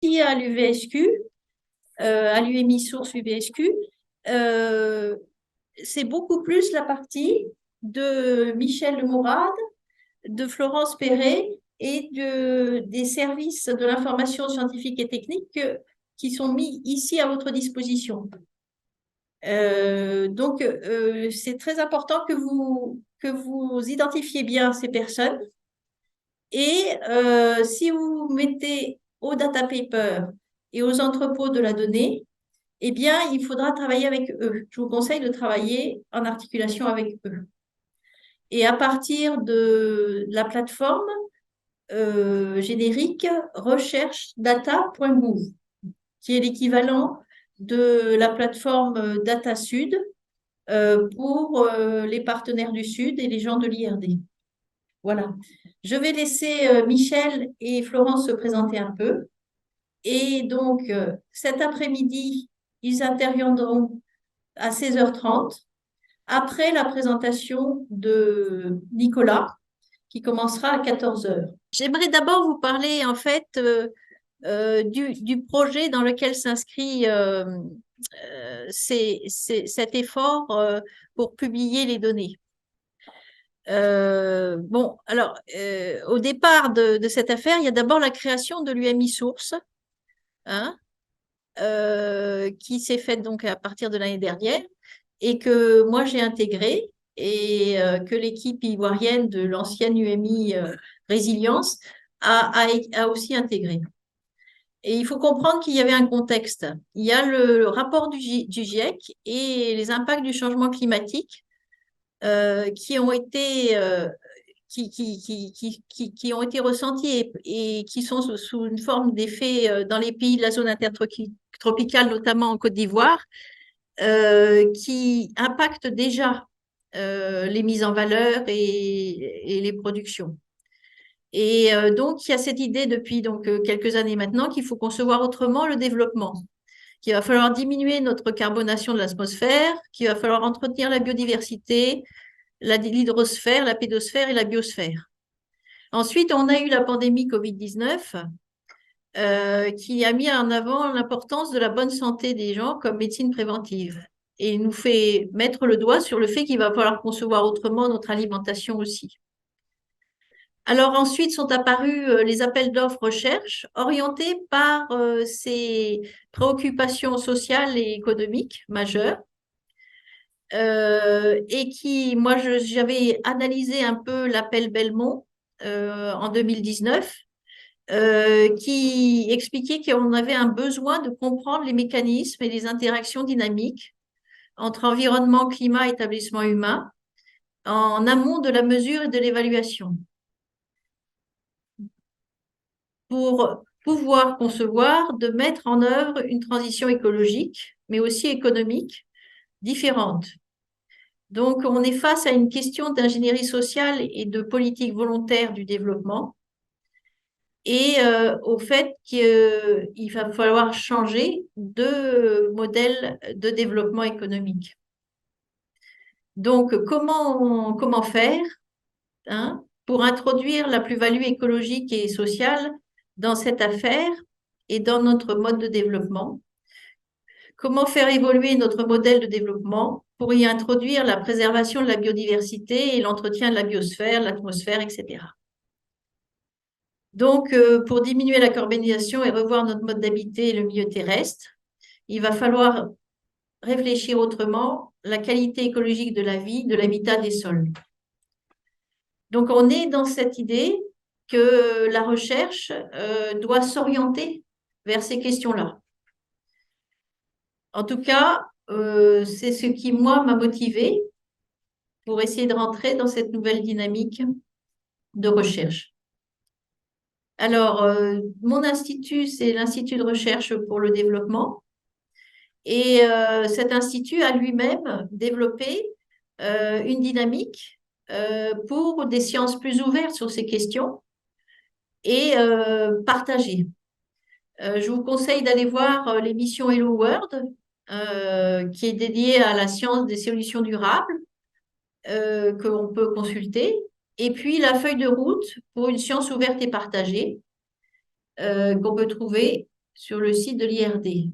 Ici à l'UVSQ, à l'UMI Source UVSQ, euh, c'est beaucoup plus la partie de Michel Mourad, de Florence Perret et des services de l'information scientifique et technique qui sont mis ici à votre disposition. Donc, c'est très important que vous identifiez bien ces personnes. Et si vous mettez au data paper et aux entrepôts de la donnée, eh bien, il faudra travailler avec eux. Je vous conseille de travailler en articulation avec eux. Et à partir de la plateforme générique recherche-data.gouv, qui est l'équivalent de la plateforme Data Sud pour les partenaires du Sud et les gens de l'IRD. Voilà. Je vais laisser Michel et Florence se présenter un peu. Et donc, cet après-midi, ils interviendront à 16h30, après la présentation de Nicolas, qui commencera à 14h. J'aimerais d'abord vous parler, en fait, du projet dans lequel s'inscrit cet effort pour publier les données. Bon, alors, au départ de cette affaire, il y a d'abord la création de l'UMI Source, hein, qui s'est faite donc à partir de l'année dernière et que moi j'ai intégré et que l'équipe ivoirienne de l'ancienne UMI Résilience a aussi intégré. Et il faut comprendre qu'il y avait un contexte. Il y a le rapport du GIEC et les impacts du changement climatique qui ont été qui ont été ressentis et qui sont sous une forme d'effet dans les pays de la zone intertropicale, notamment en Côte d'Ivoire, qui impactent déjà les mises en valeur et les productions. Et donc, il y a cette idée depuis quelques années maintenant qu'il faut concevoir autrement le développement, qu'il va falloir diminuer notre carbonation de l'atmosphère, qu'il va falloir entretenir la biodiversité, l'hydrosphère, la pédosphère et la biosphère. Ensuite, on a eu la pandémie Covid-19 qui a mis en avant l'importance de la bonne santé des gens comme médecine préventive. Et il nous fait mettre le doigt sur le fait qu'il va falloir concevoir autrement notre alimentation aussi. Alors ensuite sont apparus les appels d'offres recherche orientés par ces préoccupations sociales et économiques majeures. Et qui, moi, j'avais analysé un peu l'appel Belmont en 2019, qui expliquait qu'on avait un besoin de comprendre les mécanismes et les interactions dynamiques entre environnement, climat, établissement humain, en amont de la mesure et de l'évaluation, pour pouvoir concevoir, de mettre en œuvre une transition écologique, mais aussi économique, différente. Donc, on est face à une question d'ingénierie sociale et de politique volontaire du développement et au fait qu'il va falloir changer de modèle de développement économique. Donc, comment faire pour introduire la plus-value écologique et sociale dans cette affaire et dans notre mode de développement? Comment faire évoluer notre modèle de développement pour y introduire la préservation de la biodiversité et l'entretien de la biosphère, l'atmosphère, etc. Donc, pour diminuer la carbonisation et revoir notre mode d'habiter et le milieu terrestre, il va falloir réfléchir autrement la qualité écologique de la vie, de l'habitat, des sols. Donc, on est dans cette idée que la recherche doit s'orienter vers ces questions-là. En tout cas, c'est ce qui, moi, m'a motivée pour essayer de rentrer dans cette nouvelle dynamique de recherche. Alors, mon institut, c'est l'Institut de recherche pour le développement. Et cet institut a lui-même développé une dynamique pour des sciences plus ouvertes sur ces questions et partagées. Je vous conseille d'aller voir l'émission Hello World, qui est dédiée à la science des solutions durables, que l'on peut consulter. Et puis la feuille de route pour une science ouverte et partagée, qu'on peut trouver sur le site de l'IRD.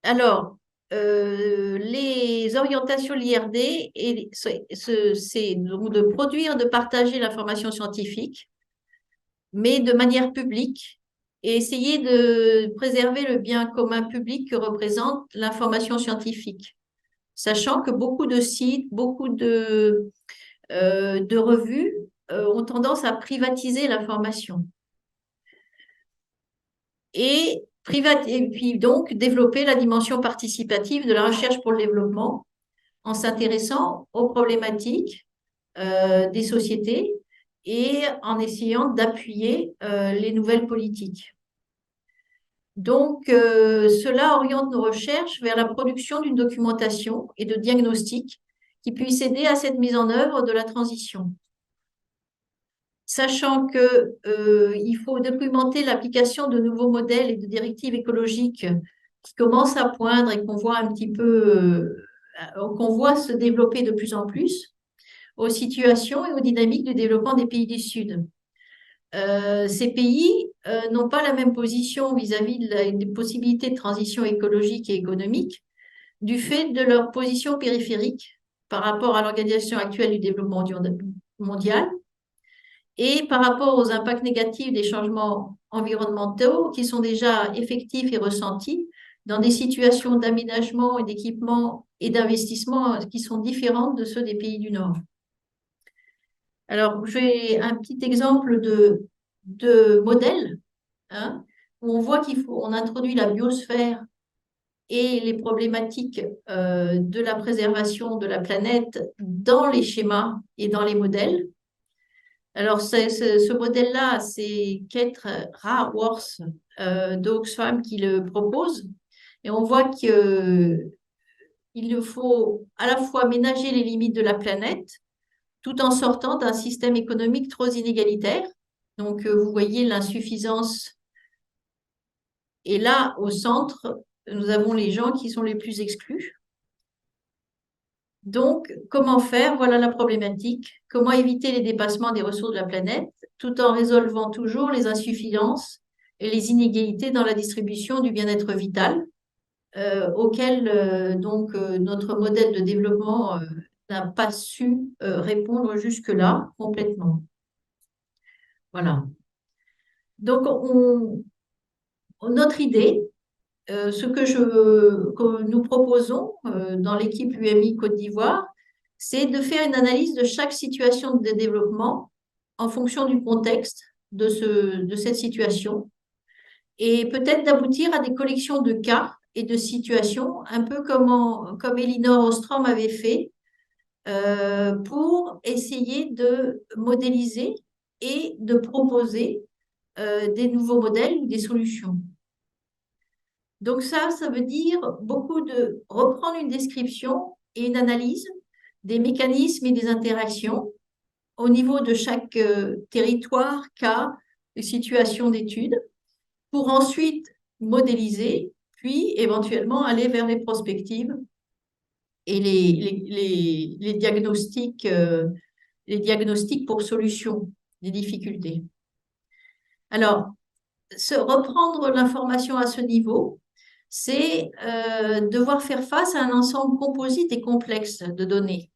Alors, les orientations de l'IRD, c'est donc de produire, de partager l'information scientifique, mais de manière publique, et essayer de préserver le bien commun public que représente l'information scientifique, sachant que beaucoup de sites, beaucoup de revues ont tendance à privatiser l'information. Et puis donc développer la dimension participative de la recherche pour le développement en s'intéressant aux problématiques des sociétés et en essayant d'appuyer les nouvelles politiques. Donc, cela oriente nos recherches vers la production d'une documentation et de diagnostics qui puissent aider à cette mise en œuvre de la transition. Sachant qu'il faut documenter l'application de nouveaux modèles et de directives écologiques qui commencent à poindre et qu'on voit un petit peu, qu'on voit se développer de plus en plus aux situations et aux dynamiques du développement des pays du Sud. Ces pays n'ont pas la même position vis-à-vis des possibilités de transition écologique et économique du fait de leur position périphérique par rapport à l'organisation actuelle du développement mondial et par rapport aux impacts négatifs des changements environnementaux qui sont déjà effectifs et ressentis dans des situations d'aménagement et d'équipement et d'investissement qui sont différentes de ceux des pays du Nord. Alors, j'ai un petit exemple de modèle hein, où on voit on introduit la biosphère et les problématiques de la préservation de la planète dans les schémas et dans les modèles. Alors, ce modèle-là, c'est Kate Raworth d'Oxfam qui le propose. Et on voit qu'il faut à la fois ménager les limites de la planète tout en sortant d'un système économique trop inégalitaire. Donc, vous voyez l'insuffisance. Et là, au centre, nous avons les gens qui sont les plus exclus. Donc, comment faire? Voilà la problématique. Comment éviter les dépassements des ressources de la planète tout en résolvant toujours les insuffisances et les inégalités dans la distribution du bien-être vital auquel notre modèle de développement n'a pas su répondre jusque-là complètement. Voilà. Donc, notre idée, que nous proposons dans l'équipe UMI Côte d'Ivoire, c'est de faire une analyse de chaque situation de développement en fonction du contexte de cette situation et peut-être d'aboutir à des collections de cas et de situations, un peu comme Elinor Ostrom avait fait, pour essayer de modéliser et de proposer des nouveaux modèles ou des solutions. Donc ça veut dire beaucoup de reprendre une description et une analyse des mécanismes et des interactions au niveau de chaque territoire, cas, situation d'étude, pour ensuite modéliser, puis éventuellement aller vers les prospectives et les diagnostics pour solution des difficultés. Alors, reprendre l'information à ce niveau, c'est devoir faire face à un ensemble composite et complexe de données,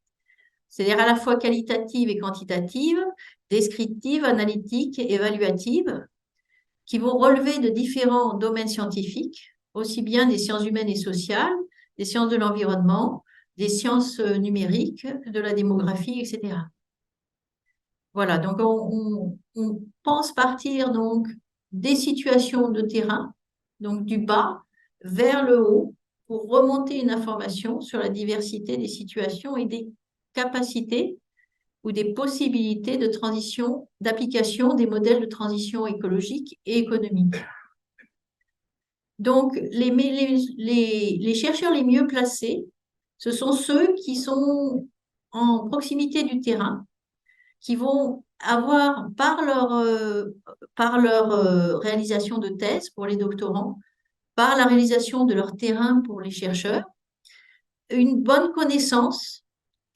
c'est-à-dire à la fois qualitatives et quantitatives, descriptives, analytiques, évaluatives, qui vont relever de différents domaines scientifiques, aussi bien des sciences humaines et sociales, des sciences de l'environnement, des sciences numériques, de la démographie, etc. Voilà, donc on pense partir donc des situations de terrain, donc du bas vers le haut, pour remonter une information sur la diversité des situations et des capacités ou des possibilités de transition, d'application des modèles de transition écologique et économique. Donc, les chercheurs les mieux placés, ce sont ceux qui sont en proximité du terrain, qui vont avoir, par leur réalisation de thèse pour les doctorants, par la réalisation de leur terrain pour les chercheurs, une bonne connaissance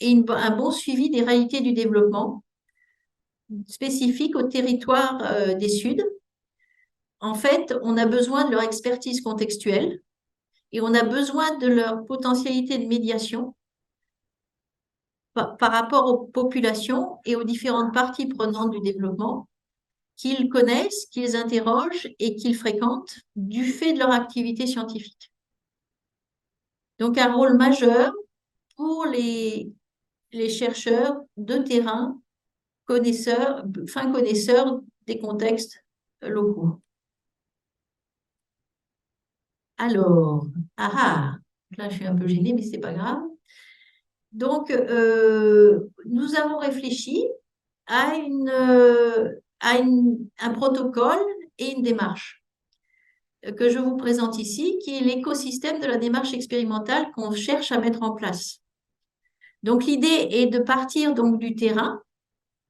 et un bon suivi des réalités du développement spécifiques au territoire des Suds. En fait, on a besoin de leur expertise contextuelle et on a besoin de leur potentialité de médiation par rapport aux populations et aux différentes parties prenantes du développement qu'ils connaissent, qu'ils interrogent et qu'ils fréquentent du fait de leur activité scientifique. Donc un rôle majeur pour les chercheurs de terrain, connaisseurs, fins connaisseurs des contextes locaux. Alors, là je suis un peu gênée, mais c'est pas grave. Donc, nous avons réfléchi à, un protocole et une démarche que je vous présente ici, qui est l'écosystème de la démarche expérimentale qu'on cherche à mettre en place. Donc, l'idée est de partir donc, du terrain.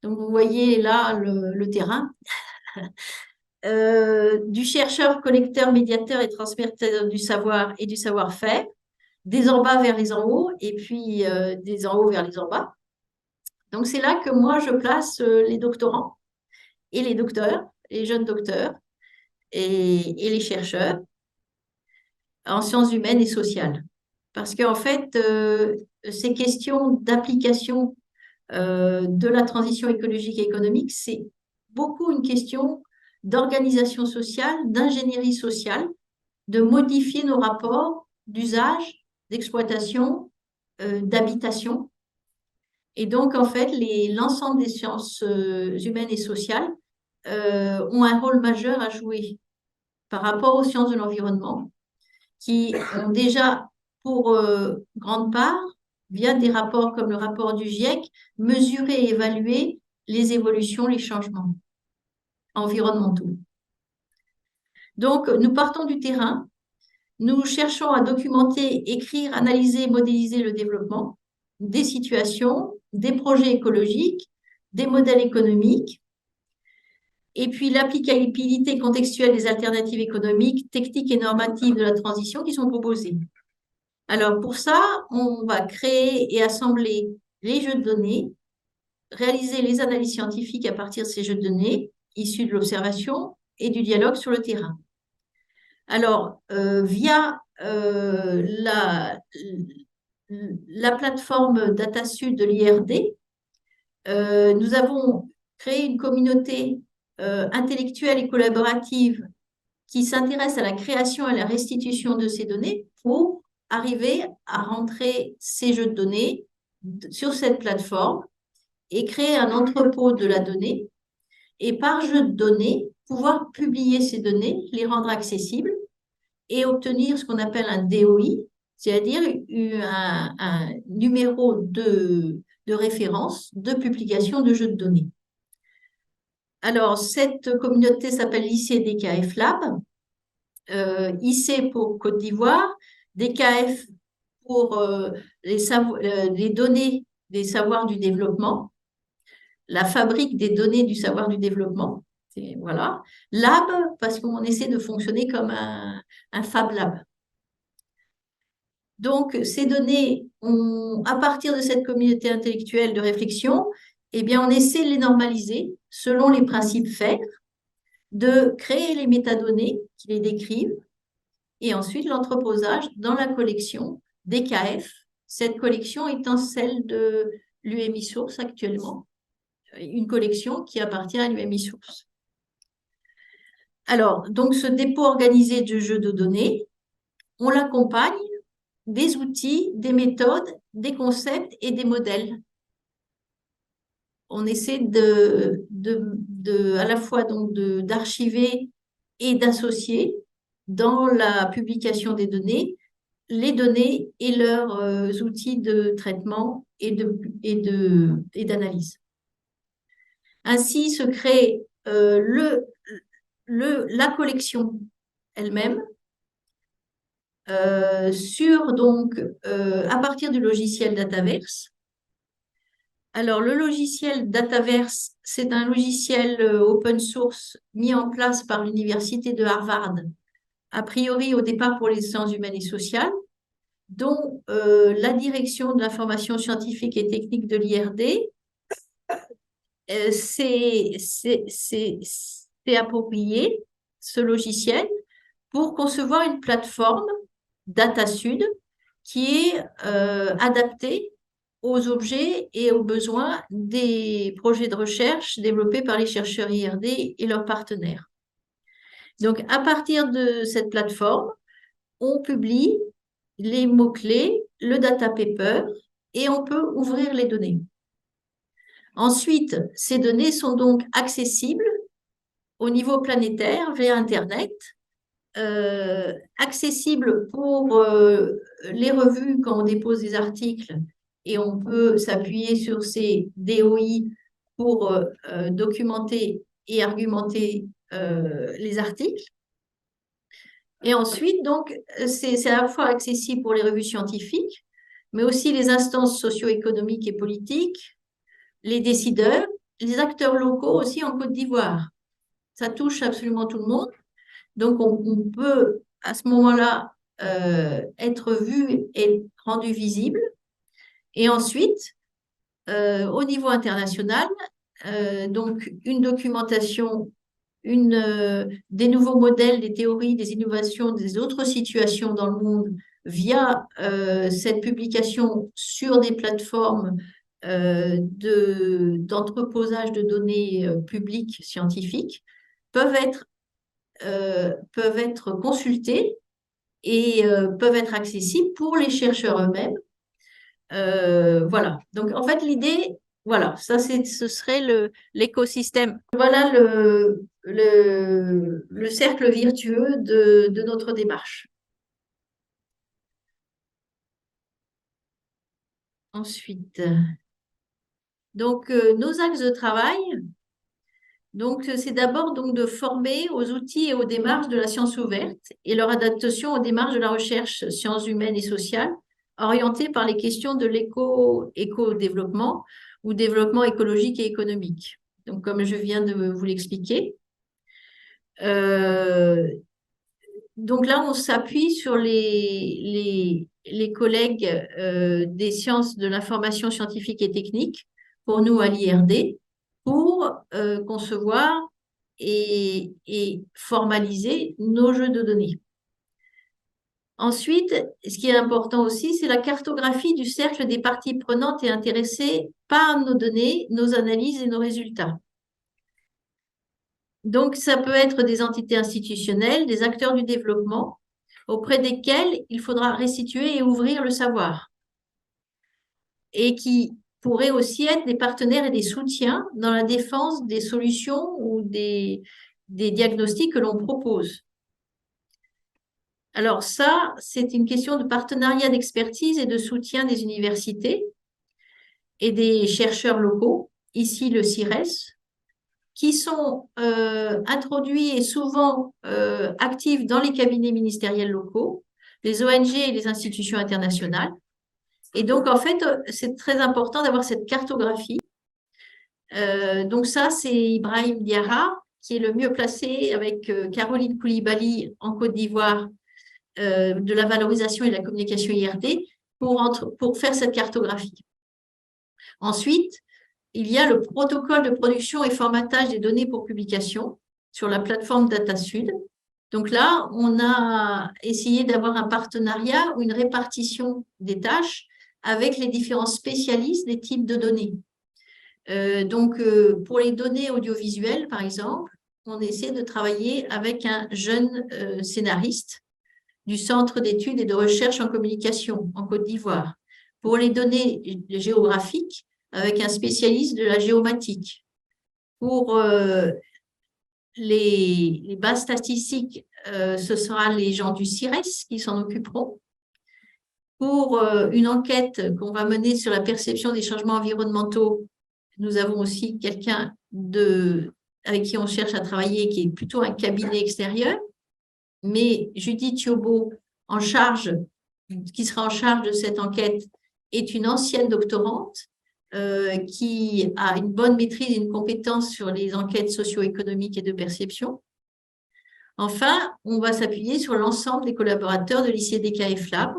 Donc, vous voyez là le terrain. Du chercheur, collecteur, médiateur et transmetteur du savoir et du savoir-faire, des en bas vers les en haut, et puis des en haut vers les en bas. Donc, c'est là que moi, je place les doctorants et les docteurs, les jeunes docteurs et les chercheurs en sciences humaines et sociales. Parce qu'en fait, ces questions d'application de la transition écologique et économique, c'est beaucoup une question d'organisation sociale, d'ingénierie sociale, de modifier nos rapports d'usage, d'exploitation, d'habitation. Et donc, en fait, l'ensemble des sciences humaines et sociales ont un rôle majeur à jouer par rapport aux sciences de l'environnement, qui ont déjà, pour grande part, via des rapports comme le rapport du GIEC, mesuré et évalué les évolutions, les changements environnementaux. Donc, nous partons du terrain, nous cherchons à documenter, écrire, analyser, modéliser le développement des situations, des projets écologiques, des modèles économiques, et puis l'applicabilité contextuelle des alternatives économiques, techniques et normatives de la transition qui sont proposées. Alors pour ça, on va créer et assembler les jeux de données, réaliser les analyses scientifiques à partir de ces jeux de données issus de l'observation et du dialogue sur le terrain. Alors, via la plateforme DataSud de l'IRD, nous avons créé une communauté intellectuelle et collaborative qui s'intéresse à la création et à la restitution de ces données pour arriver à rentrer ces jeux de données sur cette plateforme et créer un entrepôt de la donnée et par jeu de données, pouvoir publier ces données, les rendre accessibles et obtenir ce qu'on appelle un DOI, c'est-à-dire un numéro de référence de publication de jeux de données. Alors, cette communauté s'appelle l'ICDKF Lab. IC pour Côte d'Ivoire, DKF pour les données des savoirs du développement, la fabrique des données du savoir du développement. Voilà. Lab, parce qu'on essaie de fonctionner comme un Fab Lab. Donc, ces données, à partir de cette communauté intellectuelle de réflexion, eh bien, on essaie de les normaliser selon les principes FAIR, de créer les métadonnées qui les décrivent, et ensuite l'entreposage dans la collection DKF, cette collection étant celle de l'UMI Source actuellement, une collection qui appartient à l'UMI Source. Alors, donc ce dépôt organisé de jeux de données, on l'accompagne des outils, des méthodes, des concepts et des modèles. On essaie à la fois d'archiver et d'associer dans la publication des données les données et leurs outils de traitement et d'analyse. Ainsi se crée la collection elle-même à partir du logiciel Dataverse. Alors, le logiciel Dataverse, c'est un logiciel open source mis en place par l'Université de Harvard, a priori au départ pour les sciences humaines et sociales, dont la direction de l'information scientifique et technique de l'IRD c'est approprié, ce logiciel, pour concevoir une plateforme DataSud qui est adaptée aux objets et aux besoins des projets de recherche développés par les chercheurs IRD et leurs partenaires. Donc, à partir de cette plateforme, on publie les mots-clés, le data paper, et on peut ouvrir les données. Ensuite, ces données sont donc accessibles au niveau planétaire via Internet, accessibles pour les revues quand on dépose des articles, et on peut s'appuyer sur ces DOI pour documenter et argumenter les articles. Et ensuite, donc, c'est à la fois accessible pour les revues scientifiques, mais aussi les instances socio-économiques et politiques, les décideurs, les acteurs locaux aussi en Côte d'Ivoire. Ça touche absolument tout le monde. Donc, on peut à ce moment-là être vu et rendu visible. Et ensuite, au niveau international, donc une documentation, des nouveaux modèles, des théories, des innovations, des autres situations dans le monde via cette publication sur des plateformes d'entreposage de données publiques scientifiques peuvent être consultées et peuvent être accessibles pour les chercheurs eux-mêmes. Voilà. Donc, en fait, l'idée, voilà, ça, ce serait l'écosystème. Voilà le cercle virtueux de notre démarche. Ensuite, donc, nos axes de travail, donc, c'est d'abord donc de former aux outils et aux démarches de la science ouverte et leur adaptation aux démarches de la recherche sciences humaines et sociales, orientées par les questions de l'éco-développement ou développement écologique et économique. Donc, comme je viens de vous l'expliquer. Donc là, on s'appuie sur les collègues des sciences de l'information scientifique et technique, pour nous à l'IRD, pour concevoir et formaliser nos jeux de données. Ensuite, ce qui est important aussi, c'est la cartographie du cercle des parties prenantes et intéressées par nos données, nos analyses et nos résultats. Donc, ça peut être des entités institutionnelles, des acteurs du développement, auprès desquels il faudra restituer et ouvrir le savoir, et qui pourraient aussi être des partenaires et des soutiens dans la défense des solutions ou des diagnostics que l'on propose. Alors ça, c'est une question de partenariat d'expertise et de soutien des universités et des chercheurs locaux, ici le CIRES, qui sont introduits et souvent actifs dans les cabinets ministériels locaux, les ONG et les institutions internationales. Et donc, en fait, c'est très important d'avoir cette cartographie. Donc ça, c'est Ibrahim Diarra, qui est le mieux placé avec Caroline Koulibaly en Côte d'Ivoire, de la valorisation et de la communication IRD, pour faire cette cartographie. Ensuite, il y a le protocole de production et formatage des données pour publication sur la plateforme DataSud. Donc là, on a essayé d'avoir un partenariat ou une répartition des tâches avec les différents spécialistes des types de données. Donc, pour les données audiovisuelles, par exemple, on essaie de travailler avec un jeune scénariste du Centre d'études et de recherche en communication en Côte d'Ivoire. Pour les données géographiques, avec un spécialiste de la géomatique. Pour les bases statistiques, ce sera les gens du CIRES qui s'en occuperont. Pour une enquête qu'on va mener sur la perception des changements environnementaux, nous avons aussi quelqu'un avec qui on cherche à travailler, qui est plutôt un cabinet extérieur. Mais Judith Thiobaud, qui sera en charge de cette enquête, est une ancienne doctorante qui a une bonne maîtrise et une compétence sur les enquêtes socio-économiques et de perception. Enfin, on va s'appuyer sur l'ensemble des collaborateurs de l'ICDKF Lab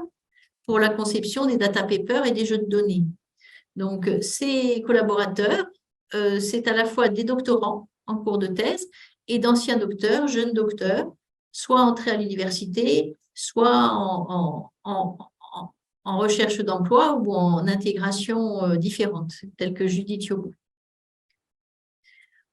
pour la conception des data papers et des jeux de données. Donc, ces collaborateurs c'est à la fois des doctorants en cours de thèse et d'anciens docteurs, jeunes docteurs, soit entrés à l'université, soit en recherche d'emploi ou en intégration différente, telle que Judith Yobo.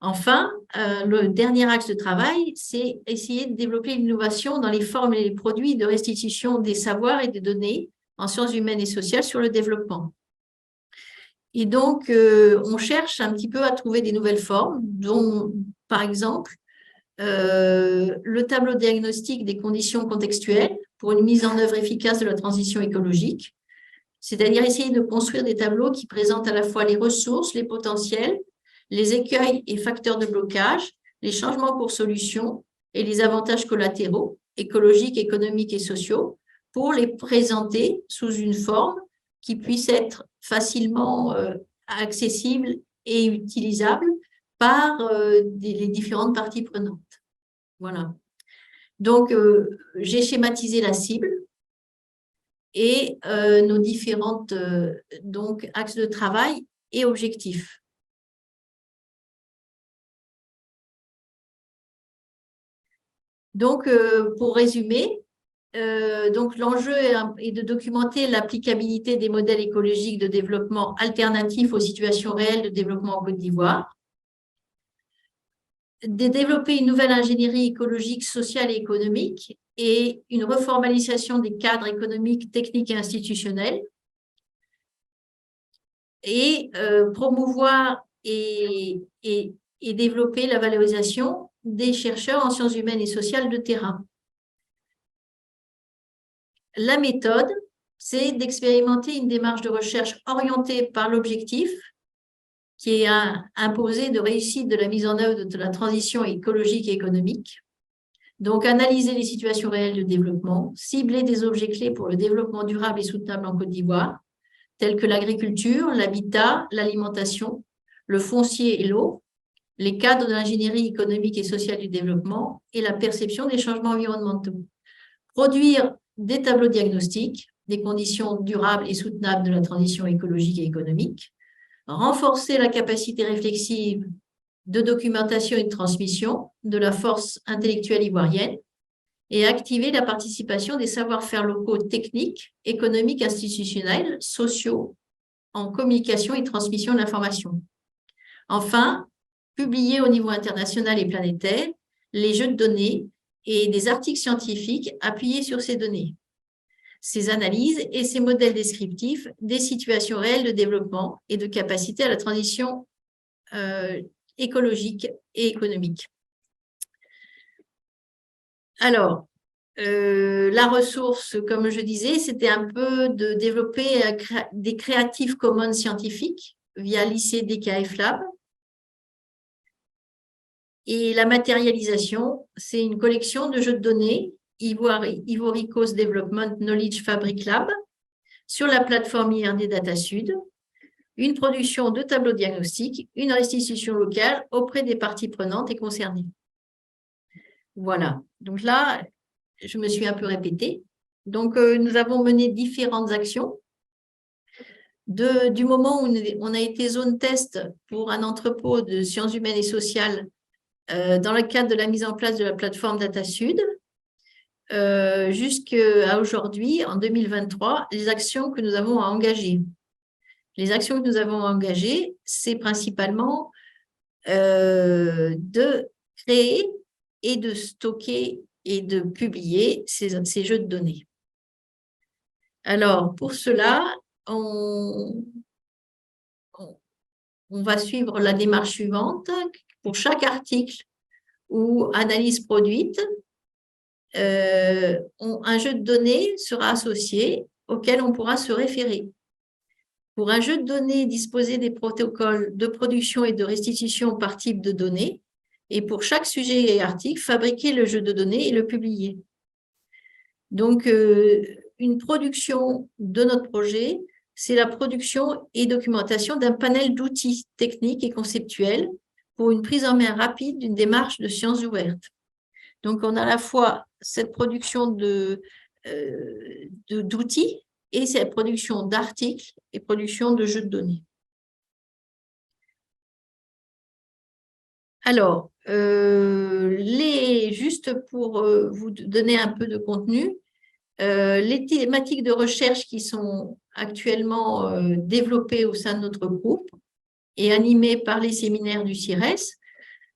Enfin, le dernier axe de travail, c'est essayer de développer l'innovation dans les formes et les produits de restitution des savoirs et des données en sciences humaines et sociales sur le développement. Et donc, on cherche un petit peu à trouver des nouvelles formes, dont, par exemple, le tableau diagnostique des conditions contextuelles pour une mise en œuvre efficace de la transition écologique, c'est-à-dire essayer de construire des tableaux qui présentent à la fois les ressources, les potentiels, les écueils et facteurs de blocage, les changements pour solutions et les avantages collatéraux, écologiques, économiques et sociaux, pour les présenter sous une forme qui puisse être facilement accessible et utilisable par les différentes parties prenantes. Voilà. Donc, j'ai schématisé la cible et nos différentes axes de travail et objectifs. Donc, pour résumer, donc l'enjeu est de documenter l'applicabilité des modèles écologiques de développement alternatifs aux situations réelles de développement en Côte d'Ivoire, de développer une nouvelle ingénierie écologique, sociale et économique et une reformalisation des cadres économiques, techniques et institutionnels, et promouvoir et développer la valorisation des chercheurs en sciences humaines et sociales de terrain. La méthode, c'est d'expérimenter une démarche de recherche orientée par l'objectif qui est imposé de réussite de la mise en œuvre de la transition écologique et économique. Donc, analyser les situations réelles de développement, cibler des objets clés pour le développement durable et soutenable en Côte d'Ivoire, tels que l'agriculture, l'habitat, l'alimentation, le foncier et l'eau, les cadres de l'ingénierie économique et sociale du développement et la perception des changements environnementaux. Produire des tableaux diagnostiques des conditions durables et soutenables de la transition écologique et économique, renforcer la capacité réflexive de documentation et de transmission de la force intellectuelle ivoirienne et activer la participation des savoir-faire locaux techniques, économiques, institutionnels, sociaux, en communication et transmission de l'information. Enfin, publier au niveau international et planétaire les jeux de données et des articles scientifiques appuyés sur ces données, ces analyses et ces modèles descriptifs des situations réelles de développement et de capacité à la transition écologique et économique. Alors, la ressource, comme je disais, c'était un peu de développer des Creative Commons scientifiques via l'ICDKF Lab. Et la matérialisation, c'est une collection de jeux de données Ivory Coast Development Knowledge Fabric Lab sur la plateforme IRD Data Sud, une production de tableaux diagnostiques, une restitution locale auprès des parties prenantes et concernées. Voilà. Donc là, je me suis un peu répétée. Donc, nous avons mené différentes actions. Du moment où on a été zone test pour un entrepôt de sciences humaines et sociales dans le cadre de la mise en place de la plateforme Data Sud, jusqu'à aujourd'hui, en 2023, les actions que nous avons à engager. Les actions que nous avons à engager, c'est principalement de créer et de stocker et de publier ces jeux de données. Alors, pour cela, on va suivre la démarche suivante. Pour chaque article ou analyse produite, un jeu de données sera associé auquel on pourra se référer. Pour un jeu de données, disposer des protocoles de production et de restitution par type de données. Et pour chaque sujet et article, fabriquer le jeu de données et le publier. Donc, une production de notre projet, c'est la production et documentation d'un panel d'outils techniques et conceptuels pour une prise en main rapide d'une démarche de sciences ouvertes. Donc, on a à la fois cette production d'outils et cette production d'articles et production de jeux de données. Alors, juste pour vous donner un peu de contenu, les thématiques de recherche qui sont actuellement développées au sein de notre groupe et animées par les séminaires du CIRES,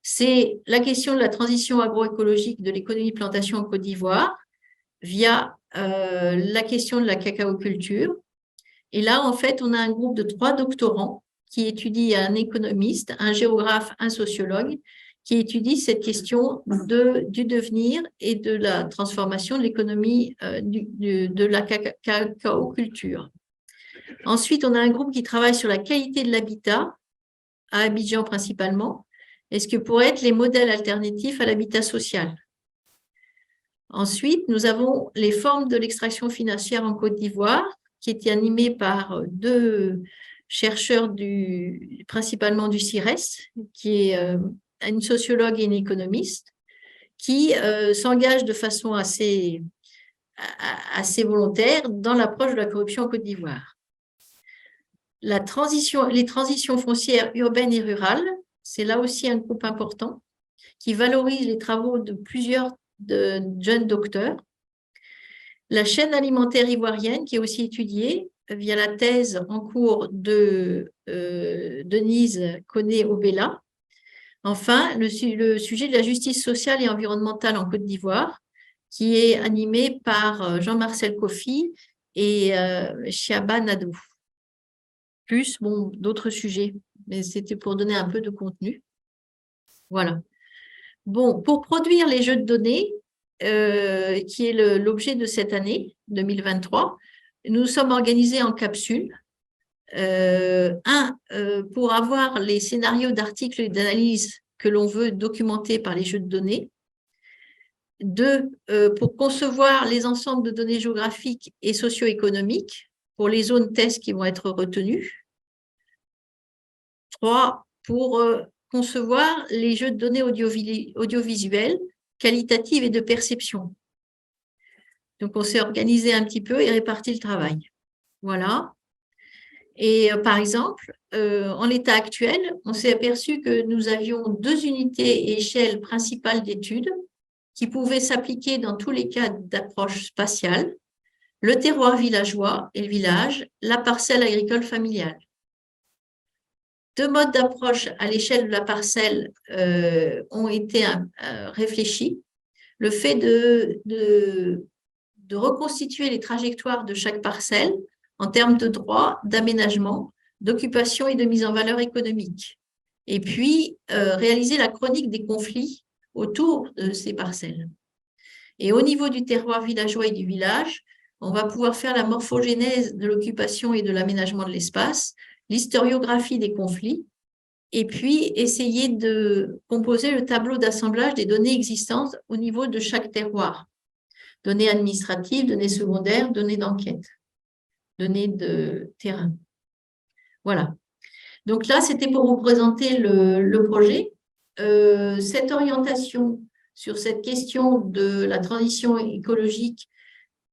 c'est la question de la transition agroécologique de l'économie de plantation en Côte d'Ivoire via la question de la cacaoculture. Et là, en fait, on a un groupe de 3 doctorants qui étudient un économiste, un géographe, un sociologue, qui étudient cette question du devenir et de la transformation de l'économie de la cacaoculture. Ensuite, on a un groupe qui travaille sur la qualité de l'habitat, à Abidjan principalement, et ce que pourraient être les modèles alternatifs à l'habitat social. Ensuite, nous avons les formes de l'extraction financière en Côte d'Ivoire, qui était animée par 2 chercheurs principalement du CIRES, qui est une sociologue et une économiste, qui s'engagent de façon assez volontaire dans l'approche de la corruption en Côte d'Ivoire. Les transitions foncières urbaines et rurales, c'est là aussi un groupe important qui valorise les travaux de plusieurs jeunes docteurs. La chaîne alimentaire ivoirienne, qui est aussi étudiée via la thèse en cours de Denise Koné-Obella. Enfin, le sujet de la justice sociale et environnementale en Côte d'Ivoire, qui est animé par Jean-Marcel Kofi et Chiaba Nadou. Plus, bon, d'autres sujets, mais c'était pour donner un peu de contenu. Voilà. Bon, pour produire les jeux de données, qui est l'objet de cette année 2023, nous sommes organisés en capsules. Pour avoir les scénarios d'articles et d'analyse que l'on veut documenter par les jeux de données. 2, pour concevoir les ensembles de données géographiques et socio-économiques pour les zones tests qui vont être retenues. 3, pour concevoir les jeux de données audiovisuels, qualitatives et de perception. Donc, on s'est organisé un petit peu et réparti le travail. Voilà. Et par exemple, en l'état actuel, on s'est aperçu que nous avions 2 unités et échelles principales d'études qui pouvaient s'appliquer dans tous les cas d'approche spatiale, le terroir villageois et le village, la parcelle agricole familiale. 2 modes d'approche à l'échelle de la parcelle ont été réfléchis. Le fait de reconstituer les trajectoires de chaque parcelle en termes de droit, d'aménagement, d'occupation et de mise en valeur économique. Et puis, réaliser la chronique des conflits autour de ces parcelles. Et au niveau du terroir villageois et du village, on va pouvoir faire la morphogénèse de l'occupation et de l'aménagement de l'espace, l'historiographie des conflits, et puis essayer de composer le tableau d'assemblage des données existantes au niveau de chaque terroir. Données administratives, données secondaires, données d'enquête, données de terrain. Voilà. Donc là, c'était pour vous présenter le projet. Cette orientation sur cette question de la transition écologique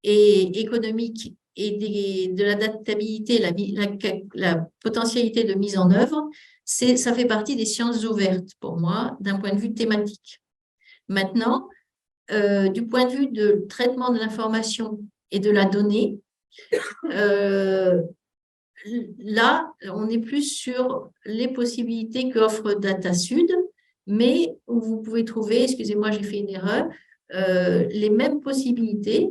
et économique et de l'adaptabilité, la potentialité de mise en œuvre, ça fait partie des sciences ouvertes pour moi, d'un point de vue thématique. Maintenant, du point de vue de traitement de l'information et de la donnée, là, on est plus sur les possibilités qu'offre DataSud, mais où vous pouvez trouver, excusez-moi, j'ai fait une erreur, les mêmes possibilités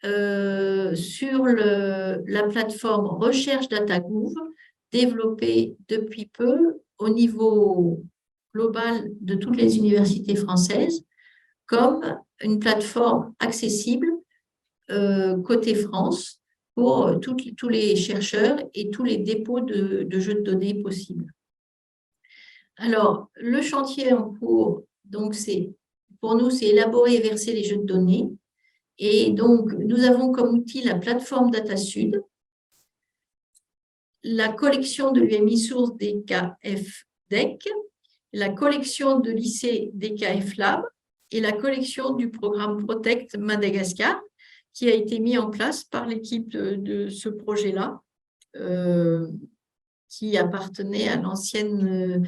sur la plateforme Recherche DataGouv, développée depuis peu au niveau global de toutes les universités françaises, comme une plateforme accessible côté France pour tous les chercheurs et tous les dépôts de jeux de données possibles. Alors, le chantier en cours, donc pour nous, c'est élaborer et verser les jeux de données. Et donc, nous avons comme outil la plateforme DataSud, la collection de l'UMI Source DKF-DEC, la collection de lycée DKF Lab et la collection du programme Protect Madagascar, qui a été mis en place par l'équipe de ce projet-là, qui appartenait à l'ancienne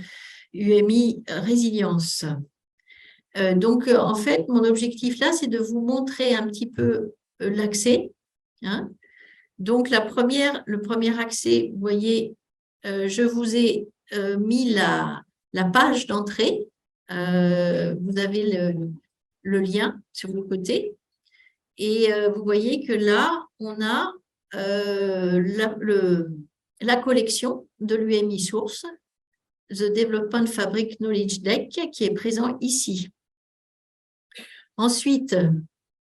UMI Résilience. Donc, en fait, mon objectif là, c'est de vous montrer un petit peu l'accès. Hein. Donc, le premier accès, vous voyez, je vous ai mis la page d'entrée. Vous avez le lien sur le côté. Et vous voyez que là, on a la collection de l'UMI Source, The Development Fabric Knowledge Deck, qui est présent ici. Ensuite,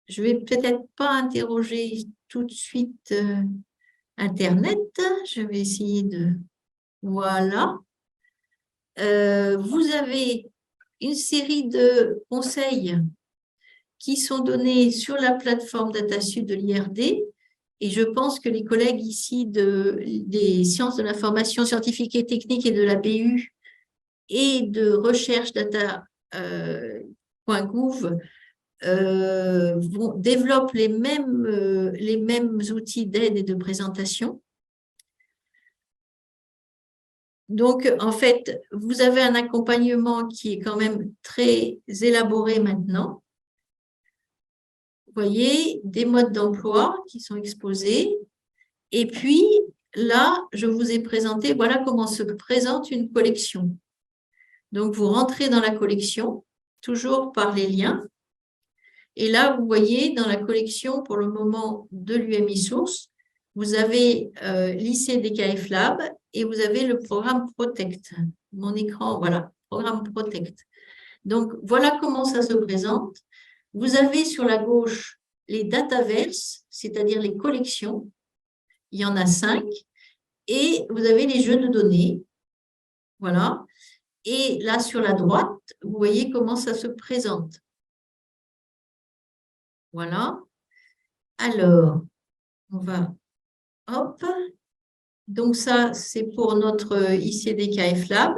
je ne vais peut-être pas interroger tout de suite Internet. Je vais essayer de... Voilà. Vous avez une série de conseils qui sont donnés sur la plateforme DataSud de l'IRD. Et je pense que les collègues ici des sciences de l'information scientifique et technique et de la BU et de recherche data.gouv développent les mêmes outils d'aide et de présentation. Donc, en fait, vous avez un accompagnement qui est quand même très élaboré maintenant. Vous voyez, des modes d'emploi qui sont exposés. Et puis, là, je vous ai présenté, voilà comment se présente une collection. Donc, vous rentrez dans la collection, toujours par les liens. Et là, vous voyez, dans la collection, pour le moment, de l'UMI Source, vous avez l'ICDKF Lab et vous avez le programme Protect. Mon écran, voilà, programme Protect. Donc, voilà comment ça se présente. Vous avez sur la gauche les dataverses, c'est-à-dire les collections. Il y en a 5. Et vous avez les jeux de données. Voilà. Et là, sur la droite, vous voyez comment ça se présente. Voilà. Alors, on va... Hop. Donc, ça, c'est pour notre ICDKF Lab.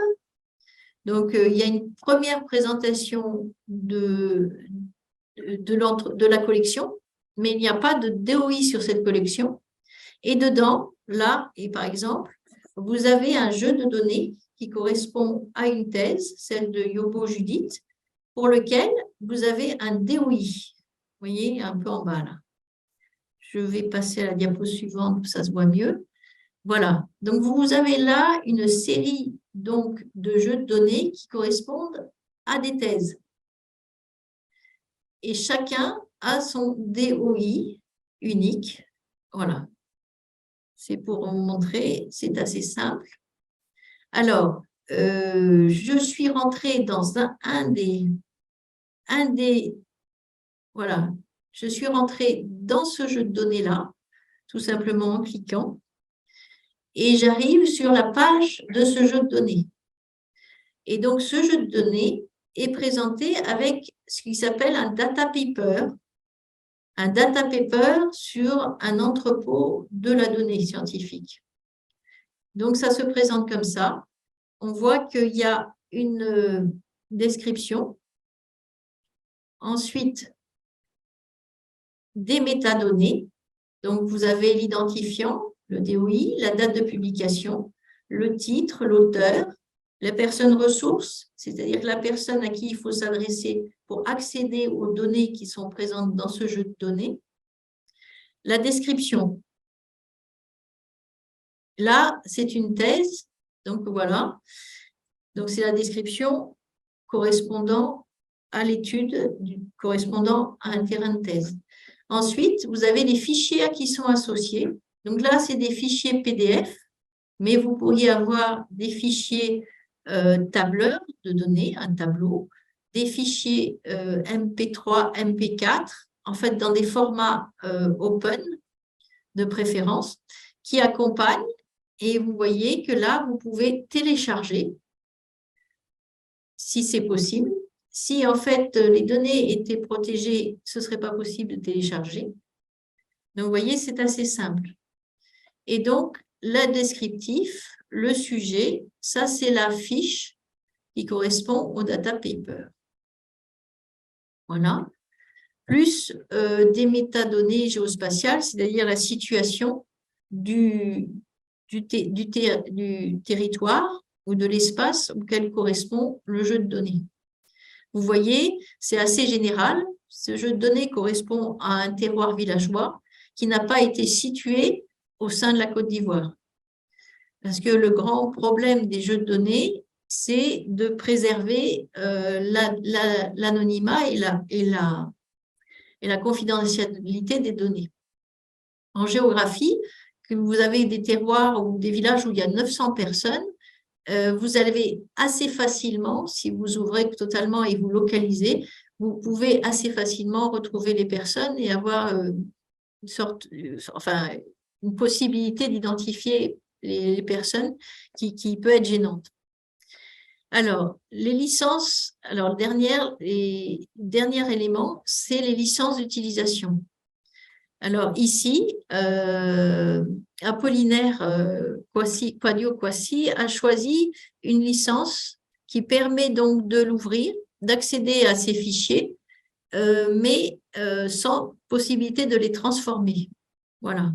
Donc, il y a une première présentation de la collection, mais il n'y a pas de DOI sur cette collection. Et dedans, là, et par exemple, vous avez un jeu de données qui correspond à une thèse, celle de Yobo Judith, pour lequel vous avez un DOI. Vous voyez, un peu en bas là. Je vais passer à la diapo suivante, pour que ça se voit mieux. Voilà. Donc, vous avez là une série donc, de jeux de données qui correspondent à des thèses. Et chacun a son DOI unique. Voilà. C'est pour vous montrer, c'est assez simple. Alors, je suis rentrée dans voilà, je suis rentrée dans ce jeu de données-là, tout simplement en cliquant, et j'arrive sur la page de ce jeu de données. Et donc, ce jeu de données est présenté avec ce qui s'appelle un data paper sur un entrepôt de la donnée scientifique. Donc, ça se présente comme ça. On voit qu'il y a une description. Ensuite, des métadonnées. Donc, vous avez l'identifiant, le DOI, la date de publication, le titre, l'auteur, la personne ressource, c'est-à-dire la personne à qui il faut s'adresser pour accéder aux données qui sont présentes dans ce jeu de données. La description. Là, c'est une thèse. Donc, voilà. Donc, c'est la description correspondant à l'étude, correspondant à un terrain de thèse. Ensuite, vous avez les fichiers qui sont associés. Donc là, c'est des fichiers PDF, mais vous pourriez avoir des fichiers tableurs de données, un tableau, des fichiers MP3, MP4, en fait, dans des formats open de préférence, qui accompagnent. Et vous voyez que là, vous pouvez télécharger, si c'est possible. Si, en fait, les données étaient protégées, ce ne serait pas possible de télécharger. Donc, vous voyez, c'est assez simple. Et donc, le descriptif, le sujet, ça, c'est la fiche qui correspond au data paper. Voilà. Plus des métadonnées géospatiales, c'est-à-dire la situation du territoire ou de l'espace auquel correspond le jeu de données. Vous voyez, c'est assez général. Ce jeu de données correspond à un terroir villageois qui n'a pas été situé au sein de la Côte d'Ivoire. Parce que le grand problème des jeux de données, c'est de préserver l'anonymat et la confidentialité des données. En géographie, que vous avez des terroirs ou des villages où il y a 900 personnes, vous avez assez facilement, si vous ouvrez totalement et vous localisez, vous pouvez assez facilement retrouver les personnes et avoir une possibilité d'identifier les personnes qui peut être gênante. Alors, les licences, alors le dernier élément, c'est les licences d'utilisation. Alors ici, Apollinaire Quadio-Quassi a choisi une licence qui permet donc de l'ouvrir, d'accéder à ces fichiers, mais sans possibilité de les transformer. Voilà.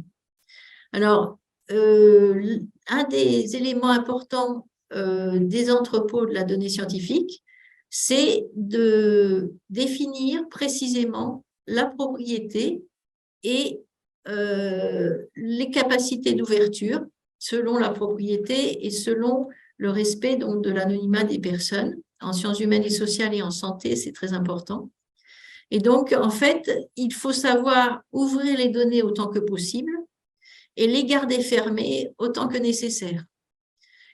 Alors, un des éléments importants des entrepôts de la donnée scientifique, c'est de définir précisément la propriété et les capacités d'ouverture selon la propriété et selon le respect donc, de l'anonymat des personnes. En sciences humaines et sociales et en santé, c'est très important. Et donc, en fait, il faut savoir ouvrir les données autant que possible et les garder fermées autant que nécessaire.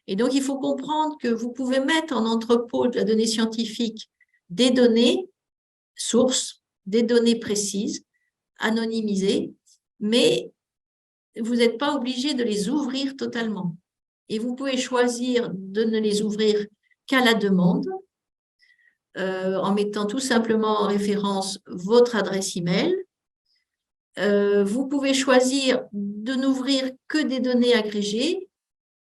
Et donc, il faut comprendre que vous pouvez mettre en entrepôt de la donnée scientifique des données sources, des données précises, anonymisées, mais vous n'êtes pas obligé de les ouvrir totalement. Et vous pouvez choisir de ne les ouvrir qu'à la demande, en mettant tout simplement en référence votre adresse email. Vous pouvez choisir de n'ouvrir que des données agrégées,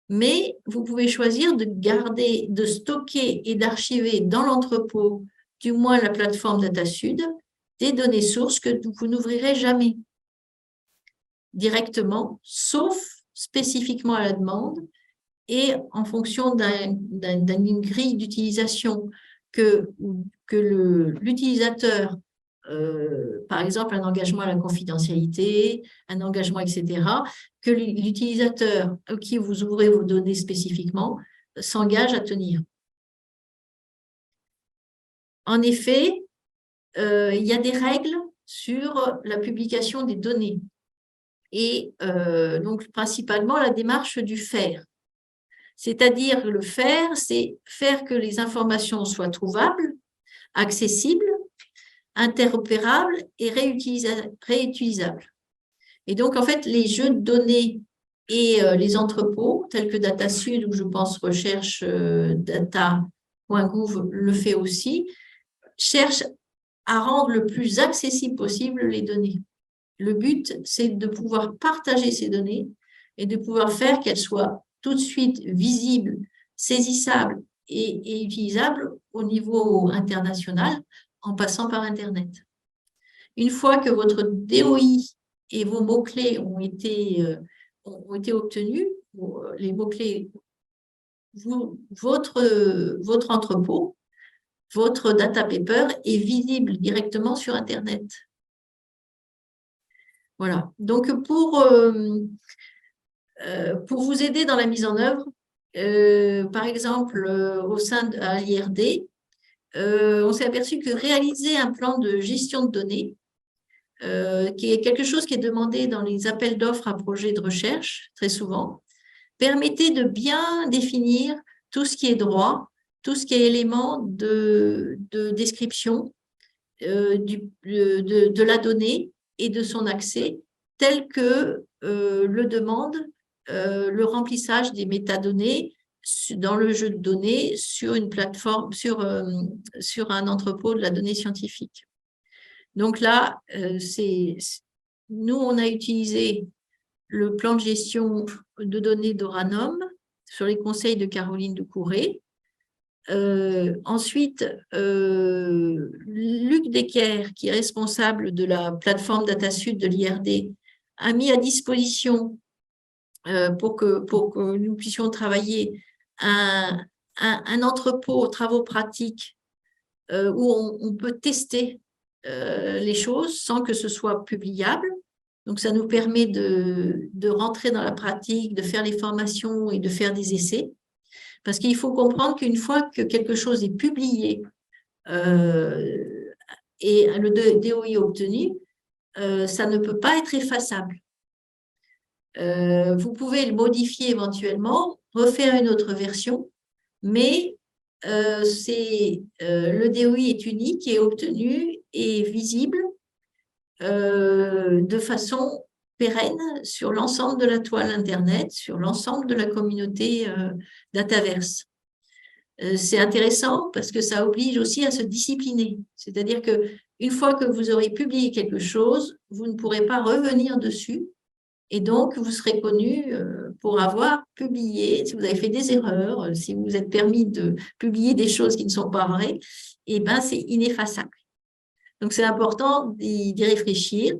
mais vous pouvez choisir de garder, de stocker et d'archiver dans l'entrepôt, du moins la plateforme DataSud, des données sources que vous n'ouvrirez jamais directement, sauf spécifiquement à la demande et en fonction d'une grille d'utilisation que l'utilisateur, par exemple un engagement à la confidentialité, un engagement, etc., que l'utilisateur à qui vous ouvrez vos données spécifiquement s'engage à tenir. En effet, il y a des règles sur la publication des données et donc principalement la démarche du faire. C'est-à-dire le faire, c'est faire que les informations soient trouvables, accessibles, interopérables et réutilisables. Et donc, en fait, les jeux de données et les entrepôts, tels que DataSud, ou je pense Recherche data.gouv le fait aussi, cherchent à rendre le plus accessible possible les données. Le but, c'est de pouvoir partager ces données et de pouvoir faire qu'elles soient tout de suite visibles, saisissables et utilisables au niveau international en passant par Internet. Une fois que votre DOI et vos mots-clés ont été obtenus, les mots-clés, votre entrepôt, votre data paper est visible directement sur Internet. Voilà. Donc, pour vous aider dans la mise en œuvre, par exemple, au sein de l'IRD, on s'est aperçu que réaliser un plan de gestion de données, qui est quelque chose qui est demandé dans les appels d'offres à projets de recherche, très souvent, permettait de bien définir tout ce qui est droit, tout ce qui est élément de description de la donnée et de son accès, tel que le demande le remplissage des métadonnées dans le jeu de données sur une plateforme, sur un entrepôt de la donnée scientifique. Donc là, nous, on a utilisé le plan de gestion de données d'Oranum sur les conseils de Caroline Doucouré. Ensuite, Luc Decker, qui est responsable de la plateforme DataSud de l'IRD, a mis à disposition pour que nous puissions travailler un entrepôt travaux pratiques où on peut tester les choses sans que ce soit publiable. Donc, ça nous permet de rentrer dans la pratique, de faire les formations et de faire des essais. Parce qu'il faut comprendre qu'une fois que quelque chose est publié et le DOI obtenu, ça ne peut pas être effaçable. Vous pouvez le modifier éventuellement, refaire une autre version, mais le DOI est unique et obtenu et visible de façon pérenne sur l'ensemble de la toile Internet, sur l'ensemble de la communauté Dataverse. C'est intéressant parce que ça oblige aussi à se discipliner. C'est-à-dire qu'une fois que vous aurez publié quelque chose, vous ne pourrez pas revenir dessus. Et donc, vous serez connu pour avoir publié, si vous avez fait des erreurs, si vous vous êtes permis de publier des choses qui ne sont pas vraies, eh ben, c'est ineffaçable. Donc, c'est important d'y réfléchir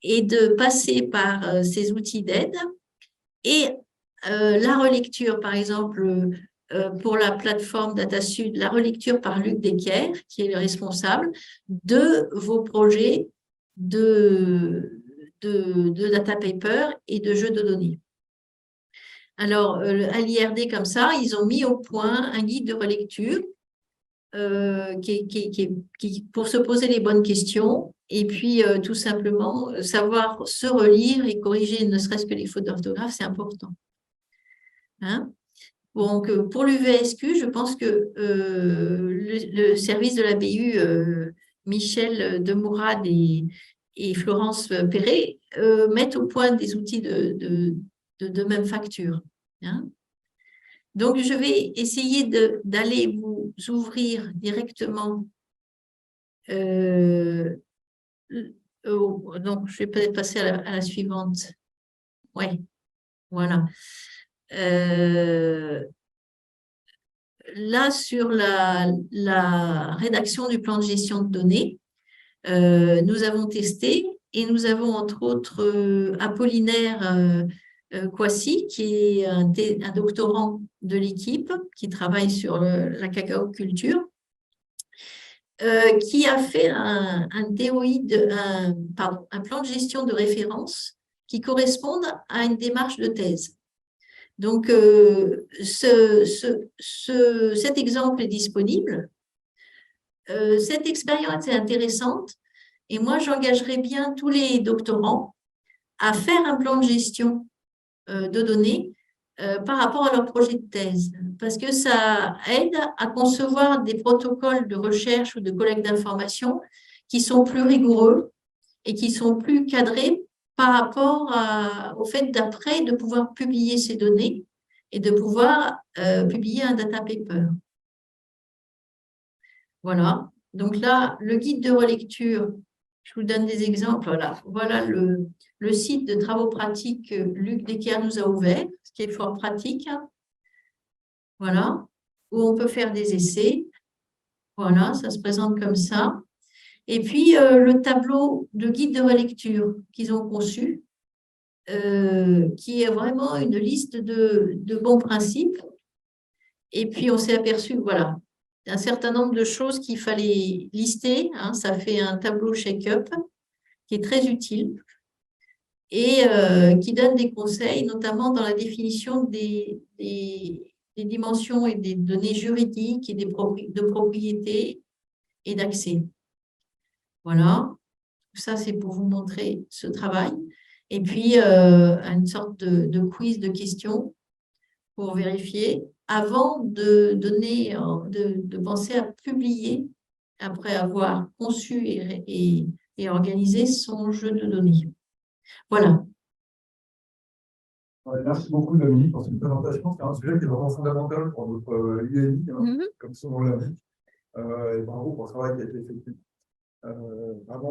et de passer par ces outils d'aide. Et la relecture, par exemple, pour la plateforme DataSud, la relecture par Luc Desquer, qui est le responsable de vos projets de data paper et de jeux de données. Alors, à l'IRD, comme ça, ils ont mis au point un guide de relecture pour se poser les bonnes questions et puis tout simplement savoir se relire et corriger ne serait-ce que les fautes d'orthographe, c'est important. Hein? Donc, pour l'UVSQ, je pense que le service de la BU, Michel Demourad et Florence Perret, mettent au point des outils de même facture. Hein. Donc, je vais essayer d'aller vous ouvrir directement. Donc, je vais peut-être passer à la suivante. Oui, voilà. Là, sur la rédaction du plan de gestion de données, nous avons testé et nous avons entre autres Apollinaire Kouassi, qui est un doctorant de l'équipe qui travaille sur la cacao culture, qui a fait un plan de gestion de référence qui corresponde à une démarche de thèse. Donc, cet exemple est disponible. Cette expérience est intéressante et moi, j'engagerais bien tous les doctorants à faire un plan de gestion de données par rapport à leur projet de thèse, parce que ça aide à concevoir des protocoles de recherche ou de collecte d'informations qui sont plus rigoureux et qui sont plus cadrés par rapport au fait d'après de pouvoir publier ces données et de pouvoir publier un data paper. Voilà. Donc là, le guide de relecture, je vous donne des exemples. Voilà le site de travaux pratiques que Luc Desquer nous a ouvert, ce qui est fort pratique. Voilà, où on peut faire des essais. Voilà, ça se présente comme ça. Et puis, le tableau de guide de relecture qu'ils ont conçu, qui est vraiment une liste de bons principes. Et puis, on s'est aperçu, voilà, un certain nombre de choses qu'il fallait lister. Hein, ça fait un tableau shake-up qui est très utile et qui donne des conseils, notamment dans la définition des dimensions et des données juridiques et de propriété et d'accès. Voilà, tout ça c'est pour vous montrer ce travail. Et puis, une sorte de quiz de questions pour vérifier avant de penser à publier après avoir conçu et organisé son jeu de données. Voilà. Ouais, merci beaucoup, Dominique, pour cette présentation. C'est un sujet qui est vraiment fondamental pour notre UAI, comme son nom l'indique. Et bravo pour le travail qui a été effectué. Vraiment,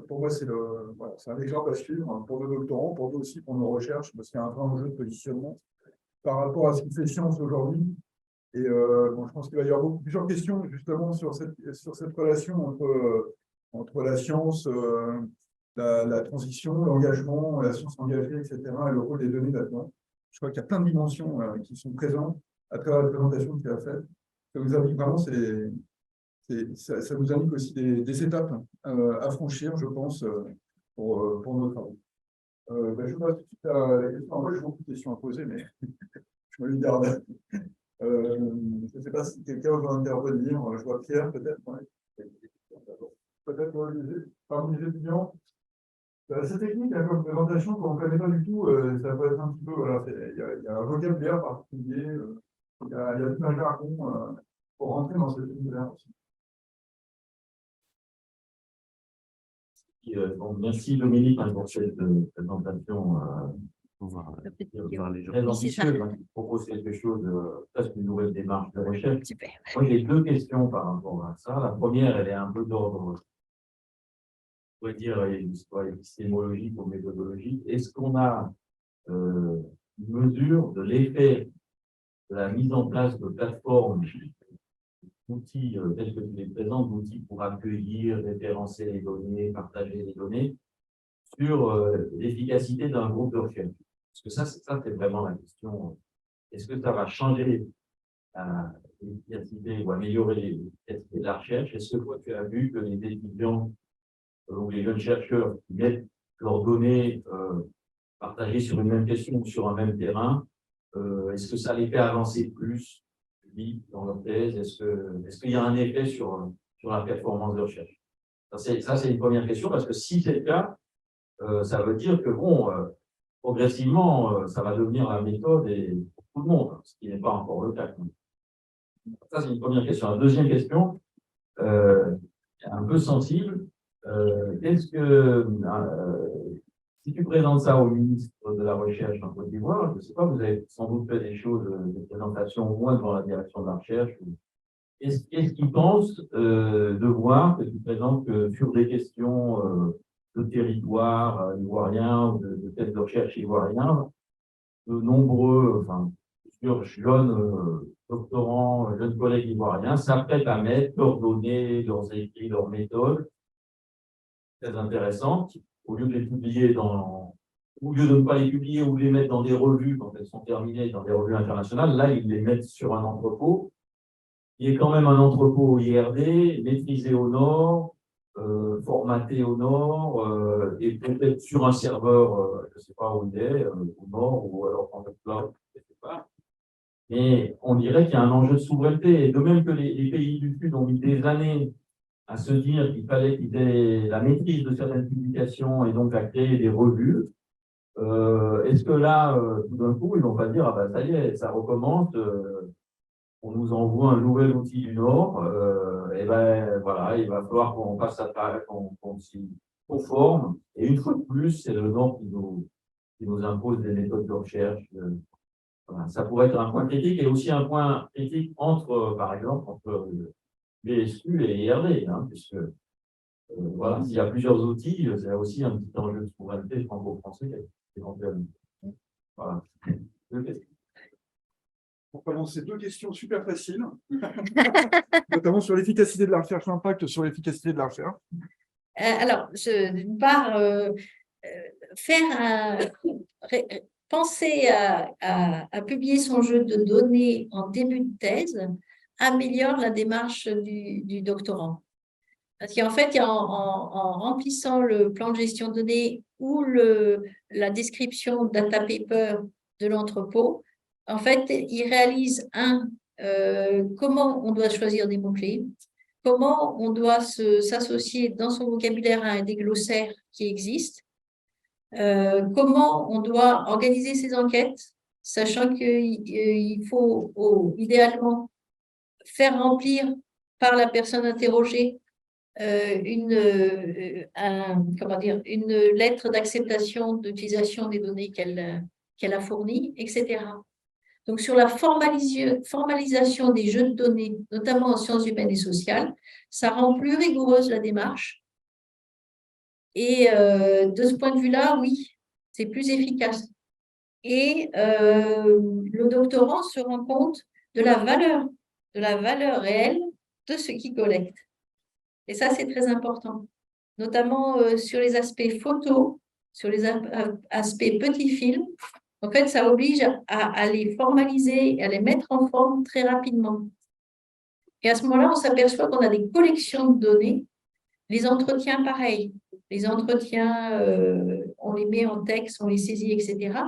pour moi, c'est un exemple à suivre hein, pour nos doctorants, pour nous aussi, pour nos recherches, parce qu'il y a un vrai enjeu de positionnement par rapport à ce qui fait science aujourd'hui. Et bon, je pense qu'il va y avoir plusieurs questions justement sur cette relation entre la science, la transition, l'engagement, la science engagée, etc., et le rôle des données là-dedans. Je crois qu'il y a plein de dimensions qui sont présentes à travers la présentation qu'il a faite. Ça vous indique vraiment, ça vous indique aussi des étapes à franchir, je pense, pour nos travaux. Je passe tout de suite à la question. En vrai, j'ai beaucoup de questions à poser, mais je me les garde. Je ne sais pas si quelqu'un veut intervenir. Je vois Pierre, peut-être. Ouais. Peut-être parmi les étudiants. C'est assez technique comme présentation, quand on ne connaît pas du tout, ça peut être un petit peu. Voilà, il y a un vocabulaire particulier, il y a tout un jargon pour rentrer dans cet univers aussi. Bon, merci Dominique pour cette présentation très ambitieuse, qui propose quelque chose, presque une nouvelle démarche de recherche. Super. Moi, j'ai deux questions par rapport à ça. La première, elle est un peu d'ordre, on pourrait dire, épistémologique ou méthodologique. Est-ce qu'on a une mesure de l'effet de la mise en place de plateformes, d'outils tels que tu les présentes, d'outils pour accueillir, référencer les données, partager les données, sur l'efficacité d'un groupe de recherche? Parce que ça, c'est vraiment la question. Est-ce que ça va changer l'efficacité ou améliorer l'efficacité de la recherche? Est-ce que toi, tu as vu que les étudiants ou les jeunes chercheurs qui mettent leurs données partagées sur une même question ou sur un même terrain, est-ce que ça les fait avancer plus vite dans leur thèse? Est-ce qu'il y a un effet sur la performance de recherche? Ça, c'est une première question, parce que si c'est le cas, ça veut dire que, bon, progressivement, ça va devenir la méthode pour tout le monde, ce qui n'est pas encore le cas. Ça, c'est une première question. La deuxième question, un peu sensible, si tu présentes ça au ministre de la Recherche en Côte d'Ivoire, je ne sais pas, vous avez sans doute fait des choses, des présentations au moins devant la direction de la recherche. Est-ce qu'ils pensent de voir que tu présentes que sur des questions de territoire ivoirien ou de thèses de recherche ivoirien, de nombreux, plusieurs jeunes doctorants, jeunes collègues ivoiriens s'apprêtent à mettre leurs données, leurs écrits, leurs méthodes très intéressantes, au lieu de les publier au lieu de ne pas les publier ou de les mettre dans des revues quand elles sont terminées, dans des revues internationales, là, ils les mettent sur un entrepôt, qui est quand même un entrepôt IRD, maîtrisé au nord, formaté au nord, et peut-être sur un serveur, je ne sais pas où il est, au nord, ou alors en cloud, je ne sais pas. Mais on dirait qu'il y a un enjeu de souveraineté. Et de même que les pays du Sud ont mis des années à se dire qu'il fallait qu'ils aient la maîtrise de certaines publications et donc à créer des revues, est-ce que là, tout d'un coup, ils ne vont pas dire, ah ben ça y est, ça recommence, on nous envoie un nouvel outil du Nord, et ben voilà, il va falloir qu'on passe à travers, qu'on s'y conforme. Et une fois de plus, c'est le Nord qui nous impose des méthodes de recherche. Voilà. Ça pourrait être un point critique et aussi un point critique par exemple, entre BSU et IRD, puisque voilà, s'il y a plusieurs outils, c'est aussi un petit enjeu de souveraineté franco-français éventuellement. Voilà. Pour commencer, deux questions super faciles, notamment sur l'efficacité de la recherche, l'impact sur l'efficacité de la recherche. Alors, d'une part, penser à publier son jeu de données en début de thèse améliore la démarche du doctorant. Parce qu'en fait, en remplissant le plan de gestion de données ou la description data paper de l'entrepôt, en fait, il réalise comment on doit choisir des mots-clés, comment on doit s'associer dans son vocabulaire à des glossaires qui existent, comment on doit organiser ses enquêtes, sachant qu'il faut idéalement faire remplir par la personne interrogée une lettre d'acceptation d'utilisation des données qu'elle a fournies, etc. Donc, sur la formalisation des jeux de données, notamment en sciences humaines et sociales, ça rend plus rigoureuse la démarche. Et de ce point de vue-là, oui, c'est plus efficace. Et le doctorant se rend compte de la valeur réelle de ce qu'il collecte. Et ça, c'est très important, notamment sur les aspects photos, sur les aspects petits films. En fait, ça oblige à les formaliser, à les mettre en forme très rapidement. Et à ce moment-là, on s'aperçoit qu'on a des collections de données. Les entretiens, pareil. Les entretiens, on les met en texte, on les saisit, etc.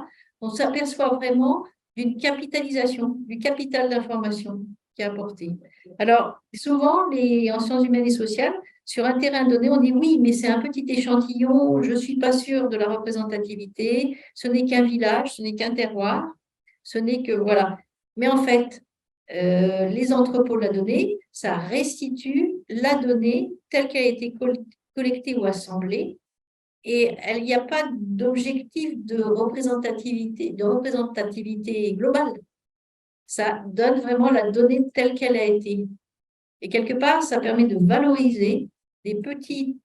On s'aperçoit vraiment d'une capitalisation, du capital d'information qui est apporté. Alors, souvent, en sciences humaines et sociales, sur un terrain donné, on dit oui, mais c'est un petit échantillon, je ne suis pas sûre de la représentativité, ce n'est qu'un village, ce n'est qu'un terroir, ce n'est que, voilà. Mais en fait, les entrepôts de la donnée, ça restitue la donnée telle qu'elle a été collectée ou assemblée, et il n'y a pas d'objectif de représentativité globale. Ça donne vraiment la donnée telle qu'elle a été. Et quelque part, ça permet de valoriser des petits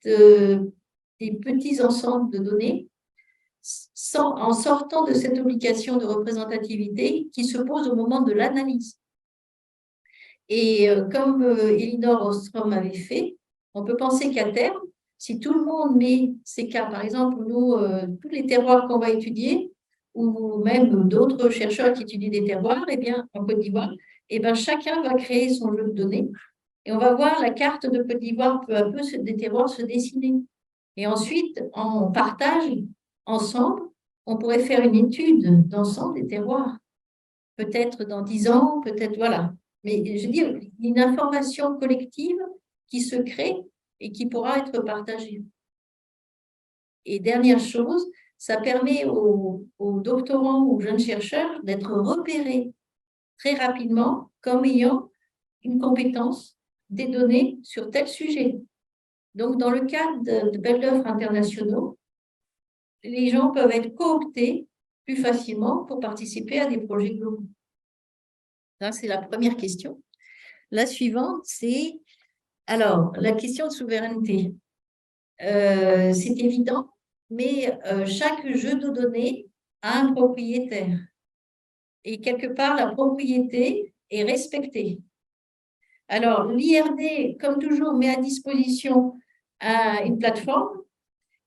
ensembles de données en sortant de cette obligation de représentativité qui se pose au moment de l'analyse. Et comme Elinor Ostrom avait fait, on peut penser qu'à terme, si tout le monde met ces cas, par exemple, nous, tous les terroirs qu'on va étudier, ou même d'autres chercheurs qui étudient des terroirs, eh bien, en Côte d'Ivoire, eh bien, chacun va créer son jeu de données et on va voir la carte de Côte d'Ivoire peu à peu des terroirs se dessiner. Et ensuite, en partage ensemble, on pourrait faire une étude d'ensemble des terroirs. Peut-être dans 10 ans, peut-être, voilà. Mais je veux dire, une information collective qui se crée et qui pourra être partagée. Et dernière chose, ça permet aux doctorants ou aux jeunes chercheurs d'être repérés très rapidement comme ayant une compétence, des données sur tel sujet. Donc, dans le cadre de belles d'œuvres internationaux, les gens peuvent être cooptés plus facilement pour participer à des projets globaux. Ça, c'est la première question. La suivante, c'est, alors, la question de souveraineté. C'est évident, mais chaque jeu de données a un propriétaire. Et quelque part, la propriété est respectée. Alors, l'IRD, comme toujours, met à disposition une plateforme,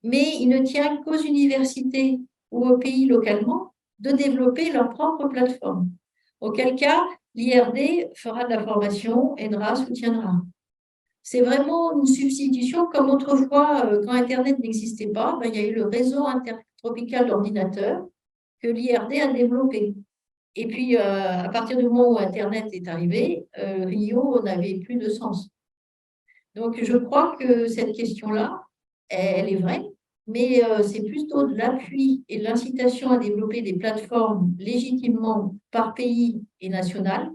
mais il ne tient qu'aux universités ou aux pays localement de développer leur propre plateforme. Auquel cas, l'IRD fera de la formation, aidera, soutiendra. C'est vraiment une substitution, comme autrefois, quand Internet n'existait pas, il y a eu le réseau intertropical d'ordinateurs que l'IRD a développé. Et puis, à partir du moment où Internet est arrivé, Rio n'avait plus de sens. Donc, je crois que cette question-là, elle est vraie, mais c'est plutôt de l'appui et de l'incitation à développer des plateformes légitimement par pays et national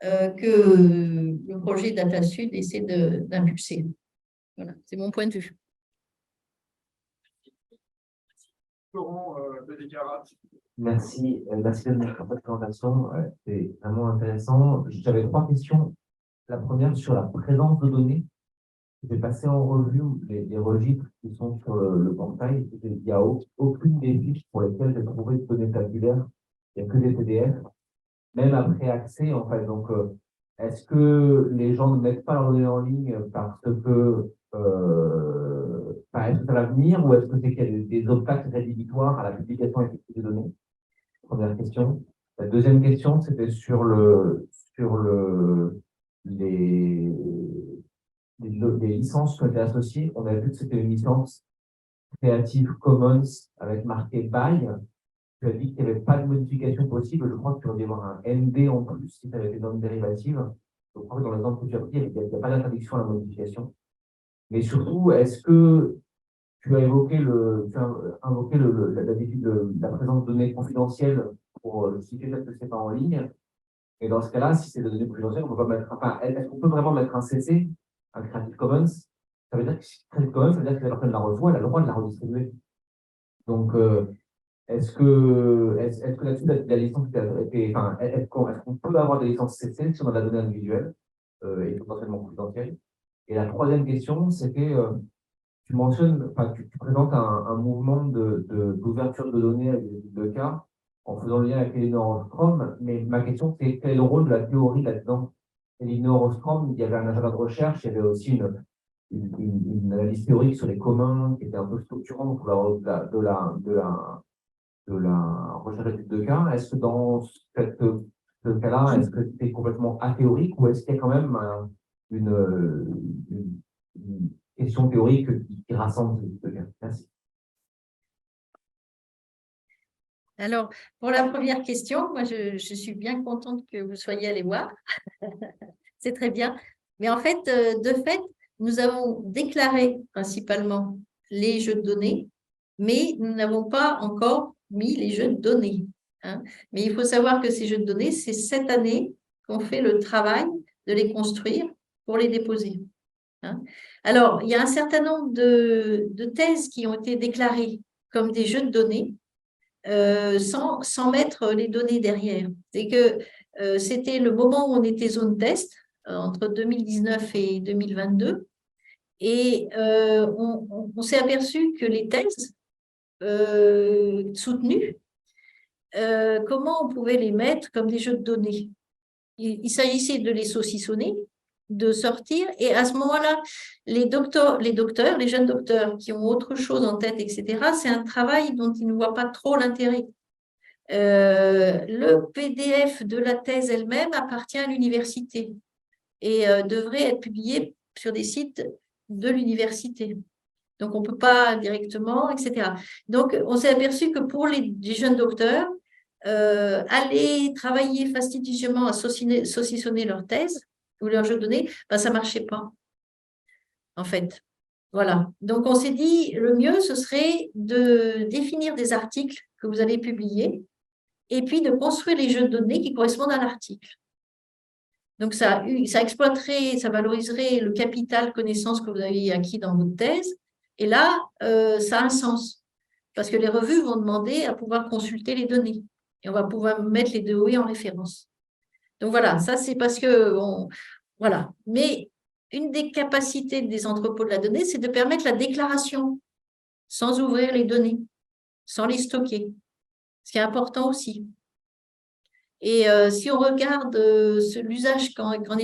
que le projet DataSud essaie d'impulser. Voilà, c'est mon point de vue. Laurent Bellicarat. Merci de votre présentation. C'est vraiment intéressant. J'avais 3 questions. La première sur la présence de données. Je vais passer en revue les registres qui sont sur le portail. Il n'y a aucune des fiches pour lesquelles j'ai trouvé de données tabulaires. Il n'y a que des PDF. Même après accès, en fait. Donc, est-ce que les gens ne mettent pas leurs données en ligne parce que est-ce que ça va venir ou est-ce que c'est qu'il y a des obstacles rédhibitoires à la publication effective des données? Première question. La deuxième question, c'était sur les licences qui ont été associées. On a vu que c'était une licence Creative Commons avec marqué BY. Tu as dit qu'il n'y avait pas de modification possible. Je crois que tu aurais dû avoir un ND en plus si tu avais des normes dérivatives. Je crois que dans l'exemple que tu as pris, il n'y a pas d'interdiction à la modification. Mais surtout, est-ce que tu as invoqué la présence de données confidentielles pour justifier le fait que ce n'est pas en ligne? Et dans ce cas-là, si c'est des données confidentielles, on peut pas mettre. Enfin, est-ce qu'on peut vraiment mettre un CC, un Creative Commons? Ça veut dire que Creative Commons, ça veut dire que la personne la reçoit, elle a le droit de la redistribuer. Donc, est-ce que là-dessus, la licence était. Enfin, est-ce qu'on peut avoir des licences CC si on a de la donnée individuelle et potentiellement confidentielle? Et la troisième question, c'était. Tu mentionnes, enfin, tu présentes un mouvement d'ouverture de données avec des cas en faisant le lien avec Elinor Ostrom, mais ma question c'est quel est le rôle de la théorie là-dedans? Elinor Ostrom, il y avait un agenda de recherche, il y avait aussi une analyse théorique sur les communs qui était un peu structurante de la recherche d'études de cas. Est-ce que dans ce cas-là, est-ce que c'est complètement athéorique ou est-ce qu'il y a quand même une question théorique qui rassemble ces études de cas? Merci. Alors, pour la première question, moi, je suis bien contente que vous soyez allés voir. C'est très bien. Mais en fait, de fait, nous avons déclaré principalement les jeux de données, mais nous n'avons pas encore mis les jeux de données. Hein. Mais il faut savoir que ces jeux de données, c'est cette année qu'on fait le travail de les construire pour les déposer. Hein. Alors, il y a un certain nombre de thèses qui ont été déclarées comme des jeux de données, sans mettre les données derrière. C'est que c'était le moment où on était zone test, entre 2019 et 2022, et on s'est aperçu que les thèses soutenues, comment on pouvait les mettre comme des jeux de données. Il s'agissait de les saucissonner, de sortir, et à ce moment-là, les jeunes docteurs qui ont autre chose en tête, etc., c'est un travail dont ils ne voient pas trop l'intérêt. Le PDF de la thèse elle-même appartient à l'université et devrait être publié sur des sites de l'université. Donc, on ne peut pas directement, etc. Donc, on s'est aperçu que pour les jeunes docteurs, aller travailler fastidieusement à saucissonner leur thèse ou leur jeu de données, ben, ça ne marchait pas, en fait. Voilà. Donc, on s'est dit, le mieux, ce serait de définir des articles que vous allez publier et puis de construire les jeux de données qui correspondent à l'article. Donc, ça exploiterait, ça valoriserait le capital connaissance que vous avez acquis dans votre thèse. Et là, ça a un sens. Parce que les revues vont demander à pouvoir consulter les données. Et on va pouvoir mettre les DOE en référence. Donc, voilà, ça, c'est parce que… voilà. Mais une des capacités des entrepôts de la donnée, c'est de permettre la déclaration sans ouvrir les données, sans les stocker. Ce qui est important aussi. Et si on regarde l'usage qui en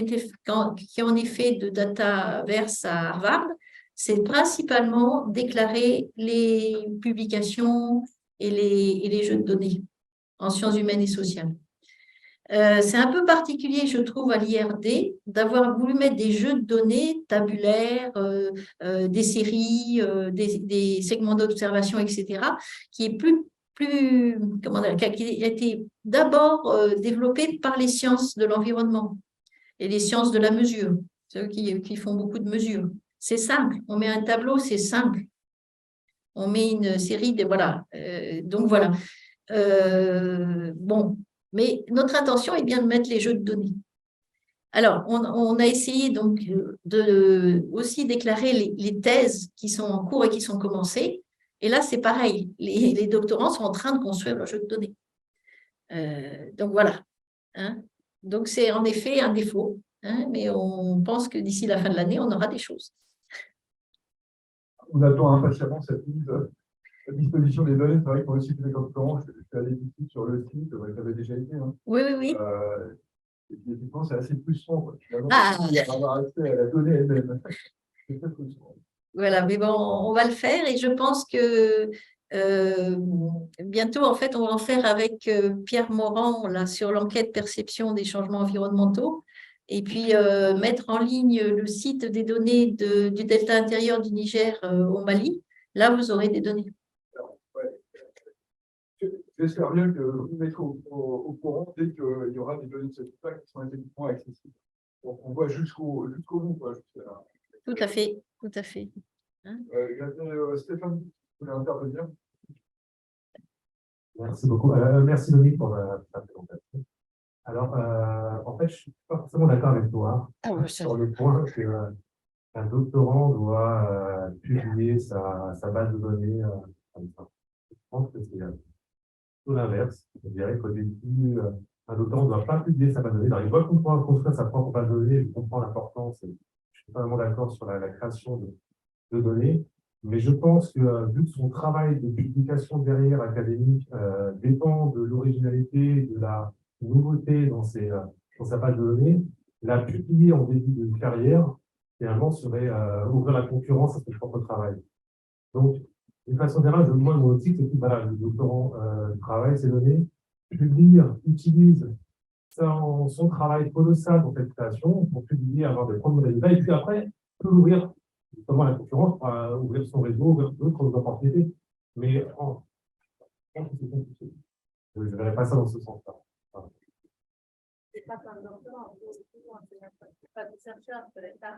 est fait de Dataverse à Harvard, c'est principalement déclarer les publications et les jeux de données en sciences humaines et sociales. C'est un peu particulier, je trouve, à l'IRD d'avoir voulu mettre des jeux de données tabulaires, des séries, des segments d'observation, etc., qui est comment dire, qui a été d'abord développé par les sciences de l'environnement et les sciences de la mesure, ceux qui font beaucoup de mesures. C'est simple, on met un tableau, c'est simple. On met une série de… Voilà. Donc, voilà. Bon, mais notre intention est bien de mettre les jeux de données. Alors, on a essayé donc de aussi déclarer les thèses qui sont en cours et qui sont commencées. Et là, c'est pareil. Les doctorants sont en train de construire leur jeu de données. Donc, voilà. Hein. Donc, c'est en effet un défaut. Hein, mais on pense que d'ici la fin de l'année, on aura des choses. On attend impatiemment cette mise à disposition des données. C'est vrai que pour le site des doctorants, je suis allé sur le site, ça avait déjà été. Hein. Oui, oui, oui. Et puis, effectivement, c'est assez frustrant. Finalement, avoir accès à la donnée elle-même. C'est très frustrant. Voilà, mais bon, on va le faire et je pense que bientôt, en fait, on va en faire avec Pierre Morand là, sur l'enquête perception des changements environnementaux et puis mettre en ligne le site des données du delta intérieur du Niger au Mali. Là, vous aurez des données. Alors, ouais. J'espère bien que vous mettrez au courant dès qu'il y aura des données de ce type qui sont effectivement accessibles. Donc, on voit jusqu'au bout. Quoi, tout à fait, tout à fait. Hein, Stéphane, vous voulez intervenir? Merci beaucoup. Merci Dominique pour la présentation. Alors, en fait, je ne suis pas forcément d'accord avec toi sur le point qu'un doctorant doit publier sa base de données comme ça. Je pense que c'est tout l'inverse. Je dirais qu'au début, un doctorant ne doit pas publier sa base de données. Alors, il doit construire sa propre base de données, il comprend l'importance. Je suis totalement d'accord sur la création de données. Mais je pense que, vu que son travail de publication derrière académique dépend de l'originalité, de la nouveauté dans sa base de données, la publier en début de carrière, finalement, serait ouvrir la concurrence à son propre travail. Donc, De façon générale, moi, mon optique, c'est que voilà, le doctorant travaille ces données, publie, utilise son travail colossal pour cette création, pour publier, avoir des premiers résultats, et puis après, peut ouvrir justement la concurrence, ouvrir son réseau, ouvrir d'autres opportunités. Mais je pense que c'est compliqué. Je ne verrai pas ça dans ce sens-là. Voilà. C'est pas un doctorat, c'est pas des chercheurs, peut-être pas.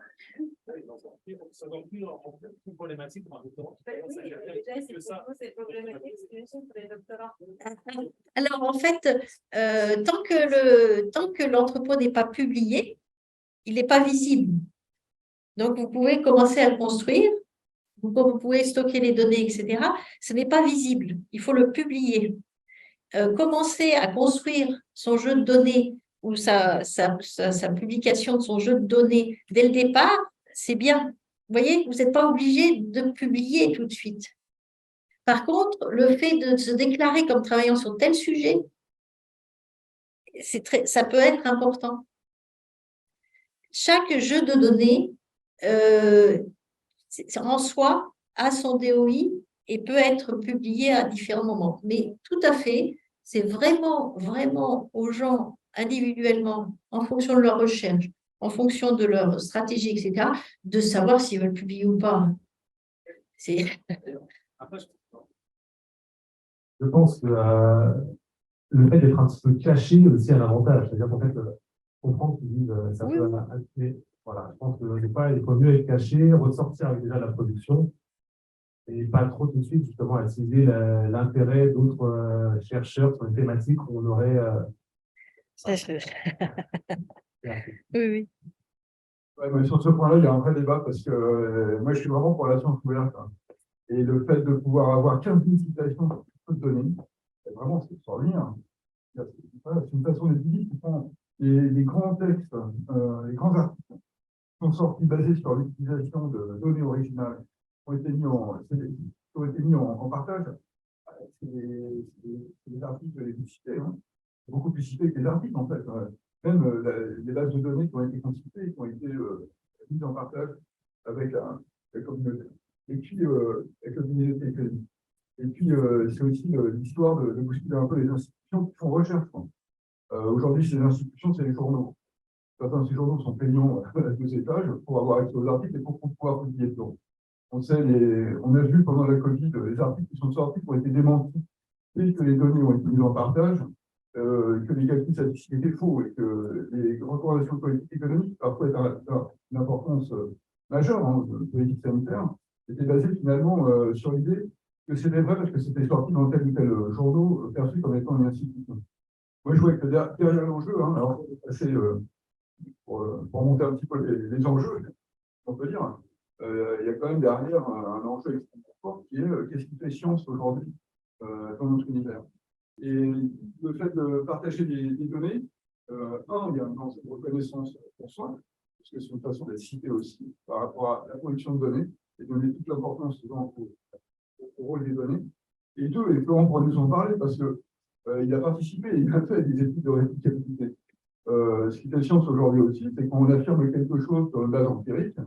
Ça va plus en fait une problématique pour un doctorant. C'est problématique, c'est pour les doctorants. Alors, en fait, tant que l'entrepôt n'est pas publié, il n'est pas visible. Donc, vous pouvez commencer à le construire, vous pouvez stocker les données, etc. Ce n'est pas visible, il faut le publier. Commencer à construire son jeu de données ou sa publication de son jeu de données dès le départ, c'est bien. Vous voyez, vous n'êtes pas obligé de publier tout de suite. Par contre, le fait de se déclarer comme travaillant sur tel sujet, ça peut être important. Chaque jeu de données, en soi, a son DOI et peut être publié à différents moments. Mais tout à fait, c'est vraiment, vraiment aux gens individuellement, en fonction de leur recherche, en fonction de leur stratégie, etc., de savoir s'ils veulent publier ou pas. Je pense que le fait d'être un petit peu caché aussi un avantage. C'est-à-dire qu'en fait, comprendre qu'ils disent ça oui. peut. Voilà, je pense que il faut mieux être caché, ressortir avec déjà la production et pas trop tout de suite justement attiser l'intérêt d'autres chercheurs sur une thématique où on aurait. Oui. Ouais, mais sur ce point-là, il y a un vrai débat parce que moi, je suis vraiment pour la science ouverte. Hein. Et le fait de pouvoir avoir 15 000 citations sur toute donnée, vraiment, c'est extraordinaire. C'est une façon d'étudier qui prend les grands textes, les grands articles qui sont sortis basés sur l'utilisation de données originales qui ont été mis en partage. C'est des articles les plus cités, hein. Beaucoup plus cités que les articles, en fait. Même les bases de données qui ont été constituées, qui ont été mises en partage avec la communauté. Et puis, avec la communauté économique. Et puis, c'est aussi l'histoire de bousculer un peu les institutions qui font recherche. Aujourd'hui, ces institutions, c'est les journaux. Certains de ces journaux sont payants à 2 étages pour avoir accès aux articles et pour pouvoir publier dedans. On a vu pendant la Covid les articles qui sont sortis qui ont été démentis et que les données ont été mises en partage, que les calculs statistiques étaient faux et que les recommandations de politique économique, parfois une importance majeure de politique sanitaire, étaient basées finalement sur l'idée que c'était vrai parce que c'était sorti dans tel ou tel journaux perçu comme étant une institution. Moi, je vois que derrière l'enjeu, hein, alors, pour monter un petit peu les enjeux, on peut dire, il y a quand même derrière un enjeu extrêmement fort qui est qu'est-ce qui fait science aujourd'hui dans notre univers. Et le fait de partager des données, il y a un enjeu de reconnaissance pour soi, parce que c'est une façon d'être cité aussi par rapport à la production de données et donner toute l'importance au rôle des données. Et deux, et Florent pourra nous en parler parce que il a participé, il a fait des études de réplicabilité. Ce qui fait science aujourd'hui aussi, c'est quand on affirme quelque chose sur une base empirique,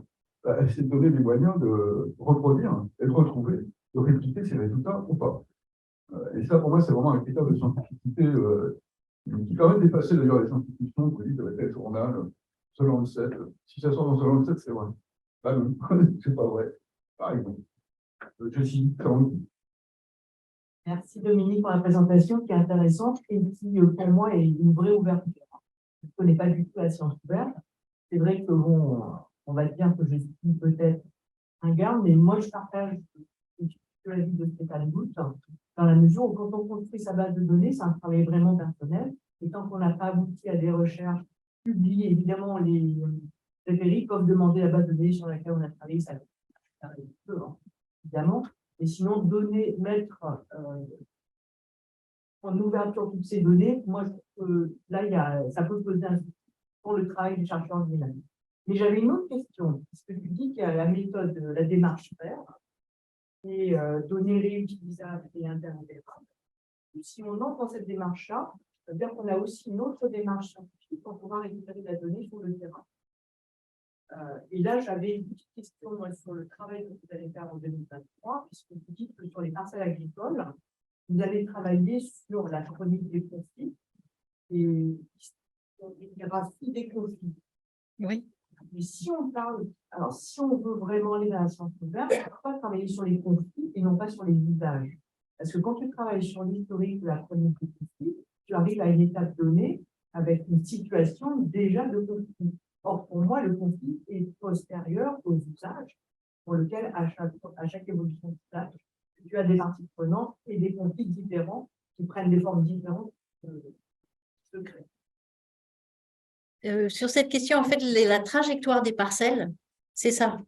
c'est de donner les moyens de reproduire et de retrouver, de répliquer ces résultats ou pas. Et ça, pour moi, c'est vraiment un critère de scientificité qui permet de dépasser d'ailleurs les institutions, vous dites, tel journal, ce Lancet. Si ça sort dans ce Lancet, c'est vrai. Bah non, c'est pas vrai. Par exemple. Jessie, Merci Dominique pour la présentation qui est intéressante et qui, pour moi, est une vraie ouverture. Je ne connais pas du tout la science ouverte. C'est vrai que, bon, on va dire que je suis peut-être un garde, mais moi, je partage l'avis de Stéphane Bout, dans la mesure où quand on construit sa base de données, c'est un travail vraiment personnel. Et tant qu'on n'a pas abouti à des recherches publiées, évidemment, les référés peuvent demander la base de données sur laquelle on a travaillé, ça arrive peu, hein, évidemment. Et sinon, mettre en ouverture toutes ces données, moi, là, ça peut poser un souci pour le travail des chercheurs lui-même. Mais j'avais une autre question, parce que tu dis qu'il y a la méthode, la démarche FAIR, et données réutilisables et interopérables. Si on entre dans cette démarche-là, ça veut dire qu'on a aussi une autre démarche scientifique pour pouvoir récupérer la donnée sur le terrain. Et là, j'avais une petite question moi, sur le travail que vous allez faire en 2023, puisque vous dites que sur les parcelles agricoles, vous allez travailler sur la chronique des conflits et les racines des conflits. Oui. Mais si on parle, alors si on veut vraiment aller dans la science ouverte, pourquoi travailler sur les conflits et non pas sur les usages? Parce que quand tu travailles sur l'historique de la chronique des conflits, tu arrives à une étape donnée avec une situation déjà de conflit. Or, pour moi, le conflit est postérieur aux usages, pour lequel, à chaque évolution d'usage, tu as des parties prenantes et des conflits différents qui prennent des formes différentes se créent. Sur cette question, en fait, la trajectoire des parcelles, c'est ça.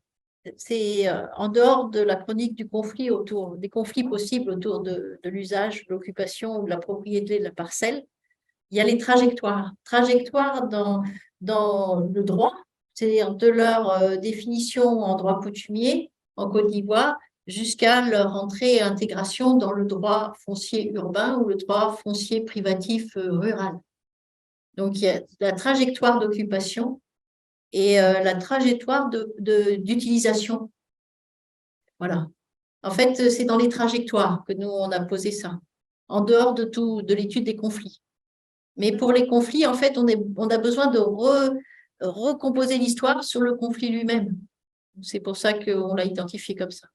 C'est en dehors de la chronique du conflit, autour des conflits possibles autour de l'usage, de l'occupation ou de la propriété de la parcelle, il y a les trajectoires. Trajectoires dans le droit, c'est-à-dire de leur définition en droit coutumier en Côte d'Ivoire jusqu'à leur entrée et intégration dans le droit foncier urbain ou le droit foncier privatif rural. Donc, il y a la trajectoire d'occupation et la trajectoire d'utilisation. Voilà. En fait, c'est dans les trajectoires que nous, on a posé ça, en dehors de l'étude des conflits. Mais pour les conflits, en fait, on a besoin de recomposer l'histoire sur le conflit lui-même. C'est pour ça qu'on l'a identifié comme ça.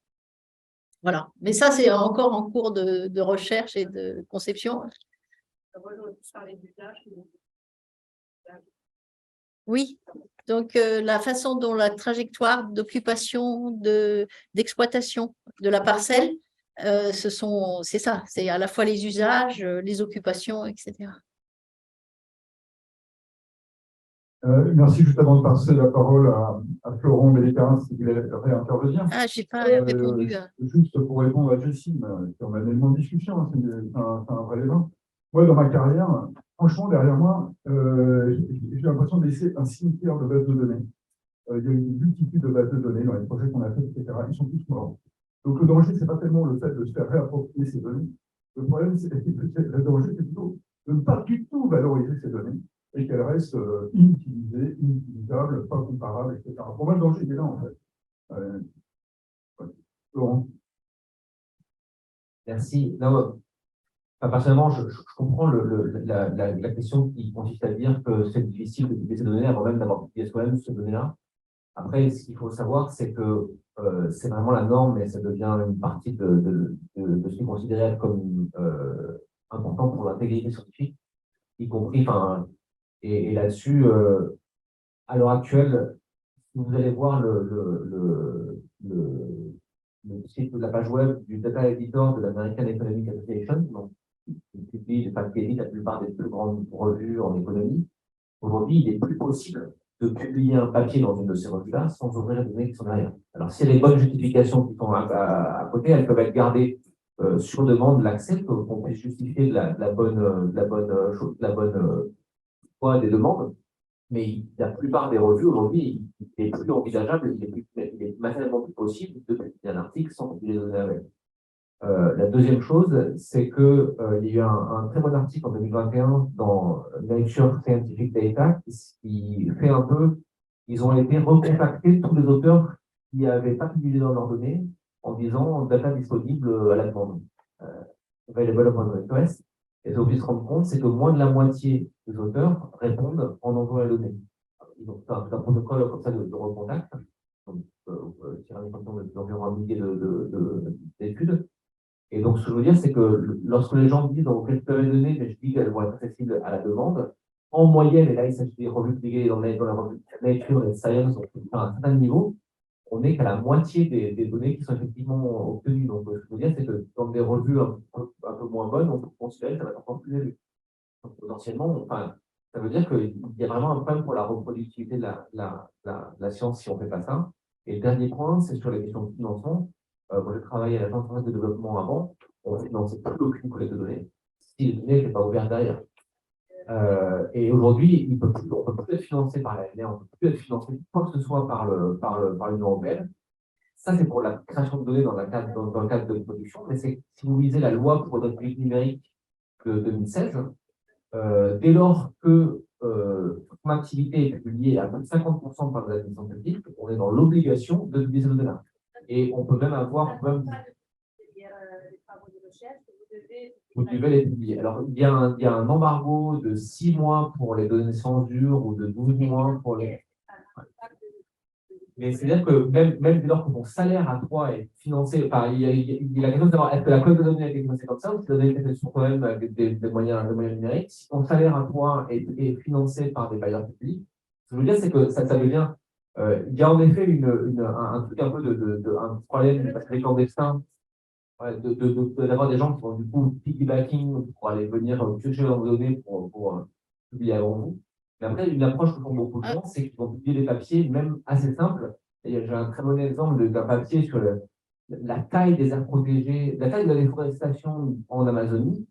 Voilà. Mais ça, c'est encore en cours de recherche et de conception. Oui. Donc, la façon dont la trajectoire d'occupation, d'exploitation de la parcelle, c'est ça. C'est à la fois les usages, les occupations, etc. Merci. Juste avant de passer la parole à Florent Bellécarin, s'il voulait réintervenir. Ah, je n'ai pas répondu. Juste pour répondre à Jessie, qui en a élément de discussion, hein, c'est un vrai débat. Moi, dans ma carrière, franchement, derrière moi, j'ai l'impression de laisser un cimetière de bases de données. Il y a une multitude de bases de données dans les projets qu'on a fait, etc. Ils sont tous morts. Donc, le danger, ce n'est pas tellement le fait de se faire réapproprier ces données. Le problème, le danger, c'est plutôt de ne pas du tout valoriser ces données et qu'elles restent inutilisées, inutilisables, pas comparables, etc. Pour moi, le danger, il est là, en fait. Laurent. Merci. Non, personnellement, je comprends la question qui consiste à dire que c'est difficile de publier ces données avant même d'avoir publié soi-même ces données-là. Après, ce qu'il faut savoir, c'est que c'est vraiment la norme et ça devient une partie de ce qui est considéré comme important pour l'intégrité scientifique, y compris, et là-dessus, à l'heure actuelle, si vous allez voir le site de la page web du Data Editor de l'American Economic Association, donc, qui publie la plupart des plus grandes revues en économie, aujourd'hui, il n'est plus possible de publier un papier dans une de ces revues-là sans ouvrir les données qui sont derrière. Alors, s'il y a les bonnes justifications qui sont à côté, elles peuvent être gardées sur demande l'accès, qu'on puisse justifier de la bonne foi des demandes. Mais la plupart des revues aujourd'hui, il n'est plus envisageable, il est matériellement plus possible de publier un article sans publier les données avec. La deuxième chose, c'est qu'il y a eu un très bon article en 2021 dans Nature Scientific Data qui fait un peu, ils ont été recontactés tous les auteurs qui n'avaient pas publié dans leurs données en disant data disponible à la demande, available upon request. Et ce qu'on peut se rendre compte, c'est que moins de la moitié des auteurs répondent en envoyant la donnée. Ils ont fait un protocole comme ça de recontact, donc tirer une compte d'environ 1 millier d'études. Et donc, ce que je veux dire, c'est que lorsque les gens disent dans quelles peuvent les données, mais je dis qu'elles vont être accessibles à la demande, en moyenne, et là, il s'agit des revues publiées dans la revue Nature et Science, donc à un certain niveau, on n'est qu'à la moitié des données qui sont effectivement obtenues. Donc, ce que je veux dire, c'est que dans des revues un peu moins bonnes, on peut considérer que ça va être encore plus élevé. Donc, potentiellement, ça veut dire qu'il y a vraiment un problème pour la reproductivité de la science si on ne fait pas ça. Et le dernier point, c'est sur les questions de financement. Moi, j'ai travaillé à l'Agence française de développement avant, on ne finançait plus aucune collecte de données, si les données n'étaient pas ouvertes derrière. Et aujourd'hui, on ne peut plus être financé par l'ANR, on ne peut plus être financé quoi que ce soit par l'Union européenne. Ça, c'est pour la création de données dans le cadre de production, mais si vous lisez la loi pour notre politique numérique de 2016, dès lors que son activité est publiée à plus de 50% par les administrations publiques, on est dans l'obligation de publier ces données-là. Et on peut même avoir, vous devez les publier. Alors, il y a un embargo de 6 mois pour les données sans dur ou de 12 mois pour les. Mais c'est-à-dire que même dès lors que mon salaire à toi est financé, enfin, il y a la question de savoir est-ce que la collecte de données a été financée comme ça ou si les données sont quand même avec des moyens numériques. Si ton salaire à toi est financé par des bailleurs publics, ce que je veux dire, c'est que ça devient. Il y a en effet un truc un peu un problème parce que les clandestins, ouais, d'avoir des gens qui vont du coup piggybacking pour aller venir piocher leurs données pour publier avant vous. Mais après, une approche que font beaucoup de gens, c'est qu'ils vont publier des papiers, même assez simples. Et j'ai un très bon exemple d'un papier sur la taille des aires protégées, la taille de la déforestation en Amazonie.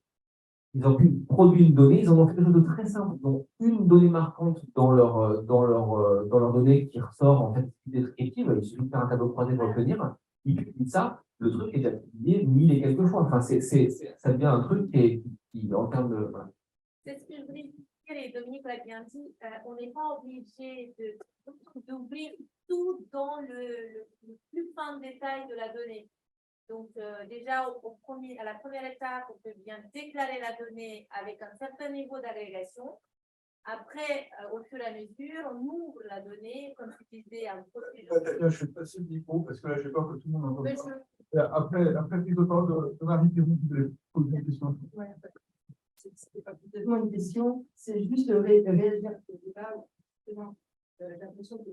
Ils ont pu produire une donnée, ils en ont fait quelque chose de très simple. Ils ont une donnée marquante dans leur donnée qui ressort en fait descriptive. Il suffit de faire un tableau croisé pour l'obtenir. Ils publient ça, le truc est déjà publié 1000 et quelques fois. Enfin, ça devient un truc qui en termes de. Voilà. C'est ce que je voulais dire, et Dominique l'a bien dit, on n'est pas obligé d'ouvrir tout dans le plus fin détail de la donnée. Donc, déjà, à la première étape, on peut bien déclarer la donnée avec un certain niveau d'agrégation. Après, au fur et à mesure, on ouvre la donnée, comme tu disais, un procédure. Je vais passer le micro parce que là, j'ai peur que tout le monde entende. Après, prise de parole de Marie Pierron, qui voulait poser une question. Ouais, c'est pas complètement une question, c'est juste de réagir à ce débat. J'ai l'impression que.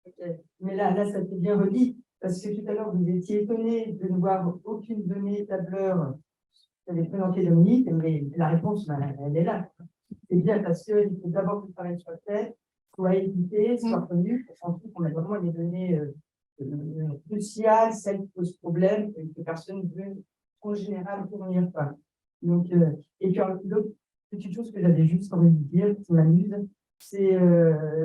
Okay. Mais là, ça s'est bien redit, parce que tout à l'heure, vous étiez étonné de ne voir aucune donnée tableur qui avait présenté Dominique, mais la réponse, elle est là. C'est bien parce qu'il faut d'abord que le travail soit fait, soit édité, soit connu, pour ensuite on a vraiment les données cruciales, celles qui posent problème, et que personne ne veut en général fournir pas. Donc, et puis l'autre petite chose que j'avais juste envie de dire, qui m'amuse, c'est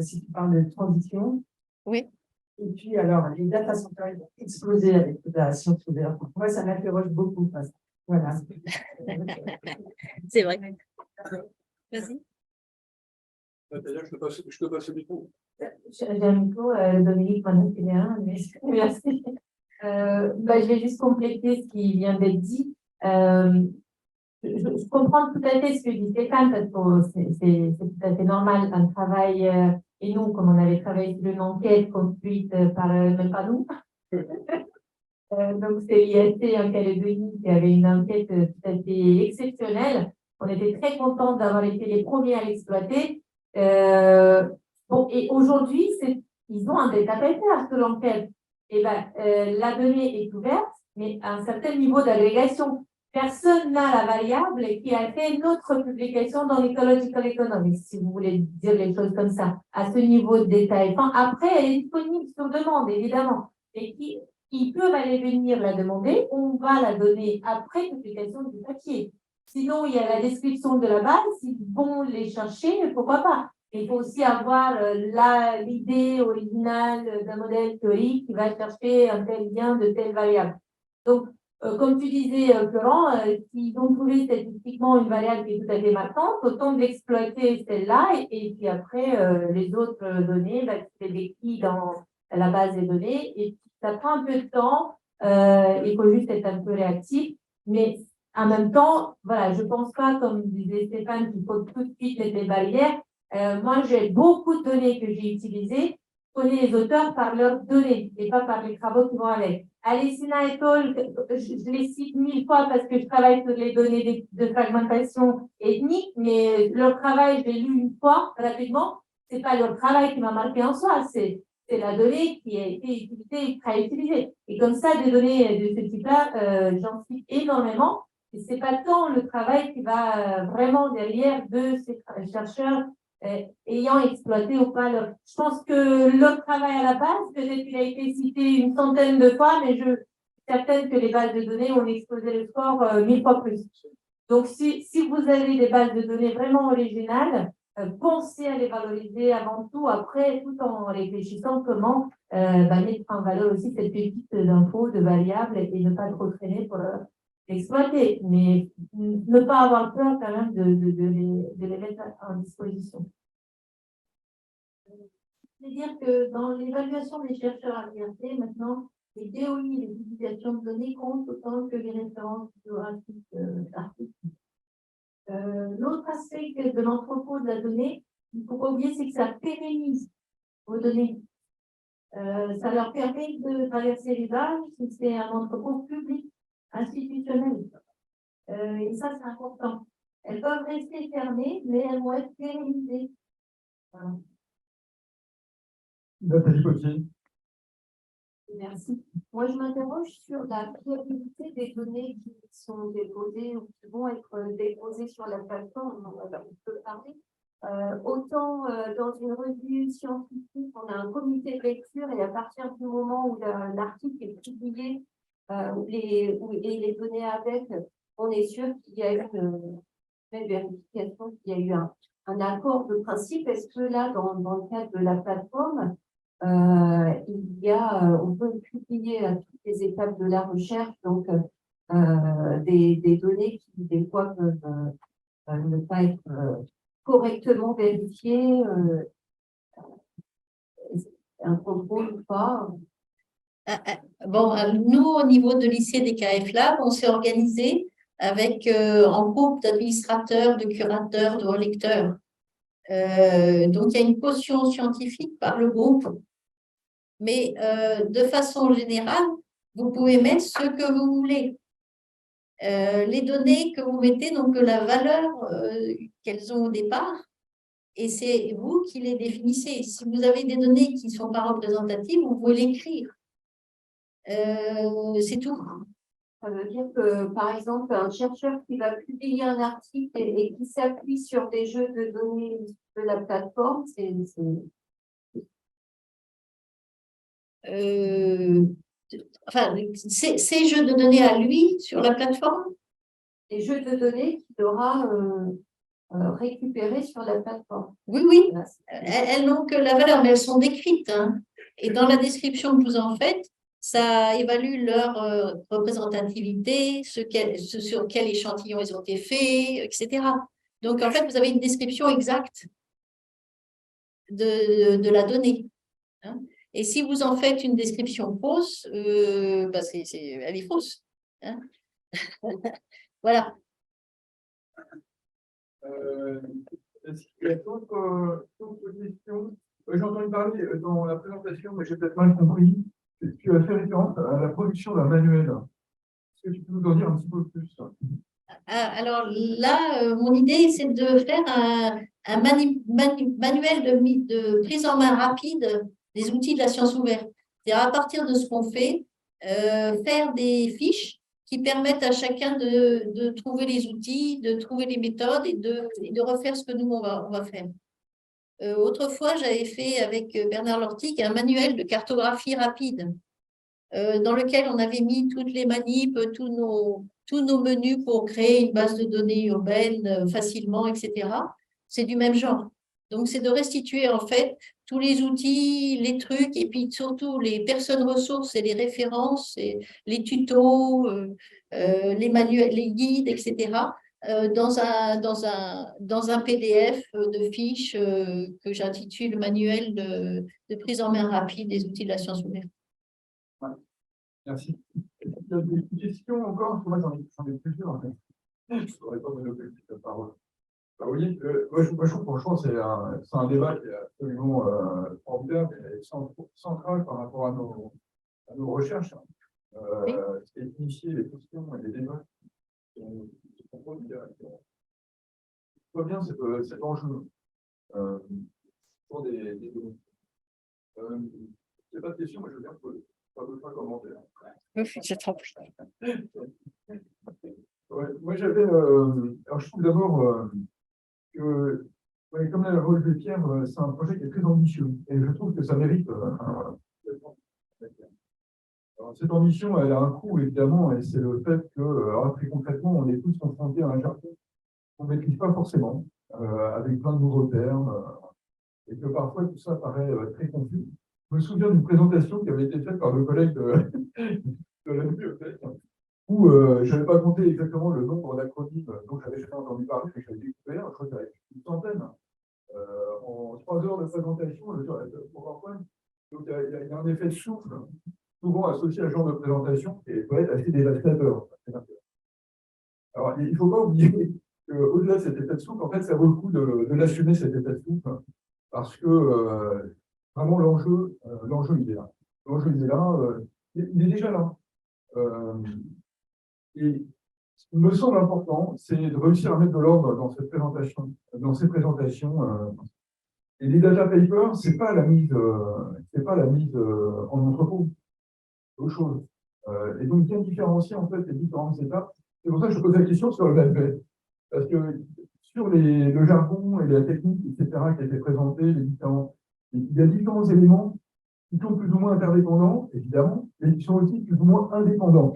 si tu parles de transition. Oui. Et puis alors, les data centers vont exploser avec la science ouverte. Moi, ça m'interroge beaucoup. Voilà. C'est vrai. Vas-y. C'est-à-dire que je te passe le micro. J'ai un micro, Dominique Manoukian, mais merci. Je vais juste compléter ce qui vient d'être dit. Je comprends tout à fait ce que dit Stéphane, parce que c'est tout à fait normal, un travail, et nous, comme on avait travaillé sur une enquête construite par, même pas nous, donc c'est l'IST en Calédonie qui avait une enquête tout à fait exceptionnelle. On était très contents d'avoir été les premiers à l'exploiter. Et aujourd'hui, ils ont un data paper sur l'enquête. Et la donnée est ouverte, mais à un certain niveau d'agrégation. Personne n'a la variable qui a fait notre publication dans l'Ecological Economics, si vous voulez dire les choses comme ça, à ce niveau de détail. Enfin, après, elle est disponible sur demande, évidemment. Et qui peuvent aller venir la demander, on va la donner après publication du papier. Sinon, il y a la description de la base, s'ils vont les chercher, pourquoi pas. Il faut aussi avoir l'idée originale d'un modèle théorique qui va chercher un tel lien de telle variable. Donc, comme tu disais, Florent, s'ils ont trouvé statistiquement une variable qui est tout à fait matante, autant d'exploiter celle-là et puis après, les autres données, c'est décrit dans la base des données et ça prend un peu de temps, il faut juste être un peu réactif, mais en même temps, voilà, je pense pas, comme disait Stéphane, qu'il faut tout de suite mettre des barrières. Moi, j'ai beaucoup de données que j'ai utilisées. Je connais les auteurs par leurs données et pas par les travaux qui vont avec. Alessina et al, je les cite 1000 fois parce que je travaille sur les données de fragmentation ethnique, mais leur travail, je l'ai lu une fois rapidement. C'est pas leur travail qui m'a marqué en soi, c'est la donnée qui a été utilisée, très utilisée. Et comme ça, des données de ce type-là, j'en cite énormément. Et c'est pas tant le travail qui va vraiment derrière de ces chercheurs ayant exploité ou pas leur. Je pense que leur travail à la base, peut-être qu'il a été cité une centaine de fois, mais je suis certaine que les bases de données ont explosé le score 1000 fois plus. Donc, si vous avez des bases de données vraiment originales, pensez à les valoriser avant tout, après, tout en réfléchissant comment mettre en valeur aussi cette pépite d'infos, de variables et ne pas trop traîner exploiter, mais ne pas avoir peur quand même de les mettre en disposition. C'est-à-dire que dans l'évaluation des chercheurs à l'IRT, maintenant, les DOI, les utilisations de données comptent autant que les références bibliographiques d'articles. L'autre aspect de l'entrepôt de la donnée, il ne faut pas oublier, c'est que ça pérennise vos données. Ça leur permet de traverser les âges si c'est un entrepôt public, institutionnel. Et ça, c'est important. Elles peuvent rester fermées, mais elles vont être pérennisées. Voilà. Nathalie Potier. Merci. Moi, je m'interroge sur la fiabilité des données qui sont déposées ou qui vont être déposées sur la plateforme. On peut parler. Autant dans une revue scientifique, on a un comité de lecture et à partir du moment où l'article est publié et les données avec, on est sûr qu'il y a eu une vérification, qu'il y a eu un accord de principe. Est-ce que là, dans le cadre de la plateforme, on peut publier à toutes les étapes de la recherche, donc des données qui, des fois, peuvent ne pas être correctement vérifiées, un contrôle ou pas? Bon, nous, au niveau de l'ICDKF Lab, on s'est organisé avec en groupe d'administrateurs, de curateurs, de relecteurs. Donc, il y a une caution scientifique par le groupe. Mais de façon générale, vous pouvez mettre ce que vous voulez. Les données que vous mettez, donc la valeur qu'elles ont au départ, et c'est vous qui les définissez. Si vous avez des données qui ne sont pas représentatives, vous pouvez l'écrire. C'est tout. Ça veut dire que, par exemple, un chercheur qui va publier un article et qui s'appuie sur des jeux de données de la plateforme, enfin, ces jeux de données à lui sur la plateforme. des jeux de données qu'il aura récupérés sur la plateforme. Oui, oui. Elles n'ont que la valeur, mais elles sont décrites. Hein. Et dans la description que vous en faites, ça évalue leur représentativité, ce sur quel échantillon ils ont été faits, etc. Donc, en fait, vous avez une description exacte de la donnée. Hein. Et si vous en faites une description fausse, elle est fausse. Hein. Voilà. Est-ce qu'il y a d'autres questions? J'ai entendu parler dans la présentation, mais j'ai peut-être mal compris. Tu as fait référence à la production d'un manuel. Est-ce que tu peux nous en dire un petit peu plus? Alors là, mon idée, c'est de faire un manuel de prise en main rapide des outils de la science ouverte. C'est-à-dire, à partir de ce qu'on fait, faire des fiches qui permettent à chacun de trouver les outils, de trouver les méthodes et de refaire ce que nous, on va faire. Autrefois, j'avais fait avec Bernard Lortic un manuel de cartographie rapide dans lequel on avait mis toutes les manips, tous nos menus pour créer une base de données urbaine facilement, etc. C'est du même genre. Donc, c'est de restituer en fait tous les outils, les trucs, et puis surtout les personnes ressources et les références, et les tutos, les manuels, les guides, etc. Dans un PDF de fiches que j'intitule Manuel de prise en main rapide des outils de la science ouverte. Ouais. Merci. Il y a des questions encore? Moi, j'en ai plusieurs. En fait. Je ne saurais pas me noter la parole. Vous voyez, moi, je trouve franchement, c'est un débat qui est absolument formidable et central par rapport à nos recherches. C'est initier les questions et les débats. Je vois bien cet enjeu pour des données. Je n'ai pas de questions, mais je veux bien pas commenter. Je t'en prie. Ouais, moi, j'avais. Alors, je trouve d'abord que, ouais, comme l'a relevé Pierre, c'est un projet qui est très ambitieux. Et je trouve que ça mérite. Alors, cette ambition, elle a un coût, évidemment, et c'est le fait que, très concrètement, on est tous confrontés à un jargon qu'on ne maîtrise pas forcément, avec plein de nouveaux termes, et que parfois tout ça paraît très confus. Je me souvien d'une présentation qui avait été faite par le collègue de la bibliothèque, où coup, je n'avais pas compté exactement le nombre d'acronymes dont j'avais jamais entendu parler, mais j'avais découvert, je crois qu'il y en avait une centaine. En 3 heures de présentation, le PowerPoint. Donc, il y a un effet de souffle, souvent associé à ce genre de présentation, et peut être assez dévastateur. Alors, il ne faut pas oublier qu'au-delà de cet effet de souffle, en fait, ça vaut le coup de l'assumer, cet effet de souffle, parce que vraiment, l'enjeu, il est là. L'enjeu, il est là, il est déjà là. Et ce qui me semble important, c'est de réussir à mettre de l'ordre dans cette présentation, dans ces présentations. Et les data papers, c'est pas la mise en entrepôt, c'est autre chose. Et donc, bien différencier en fait les différentes étapes. C'est pour ça que je pose la question sur le LabVet. Parce que sur le jargon et la technique, etc., qui a été présenté, il y a différents éléments qui sont plus ou moins interdépendants, évidemment, mais qui sont aussi plus ou moins indépendants.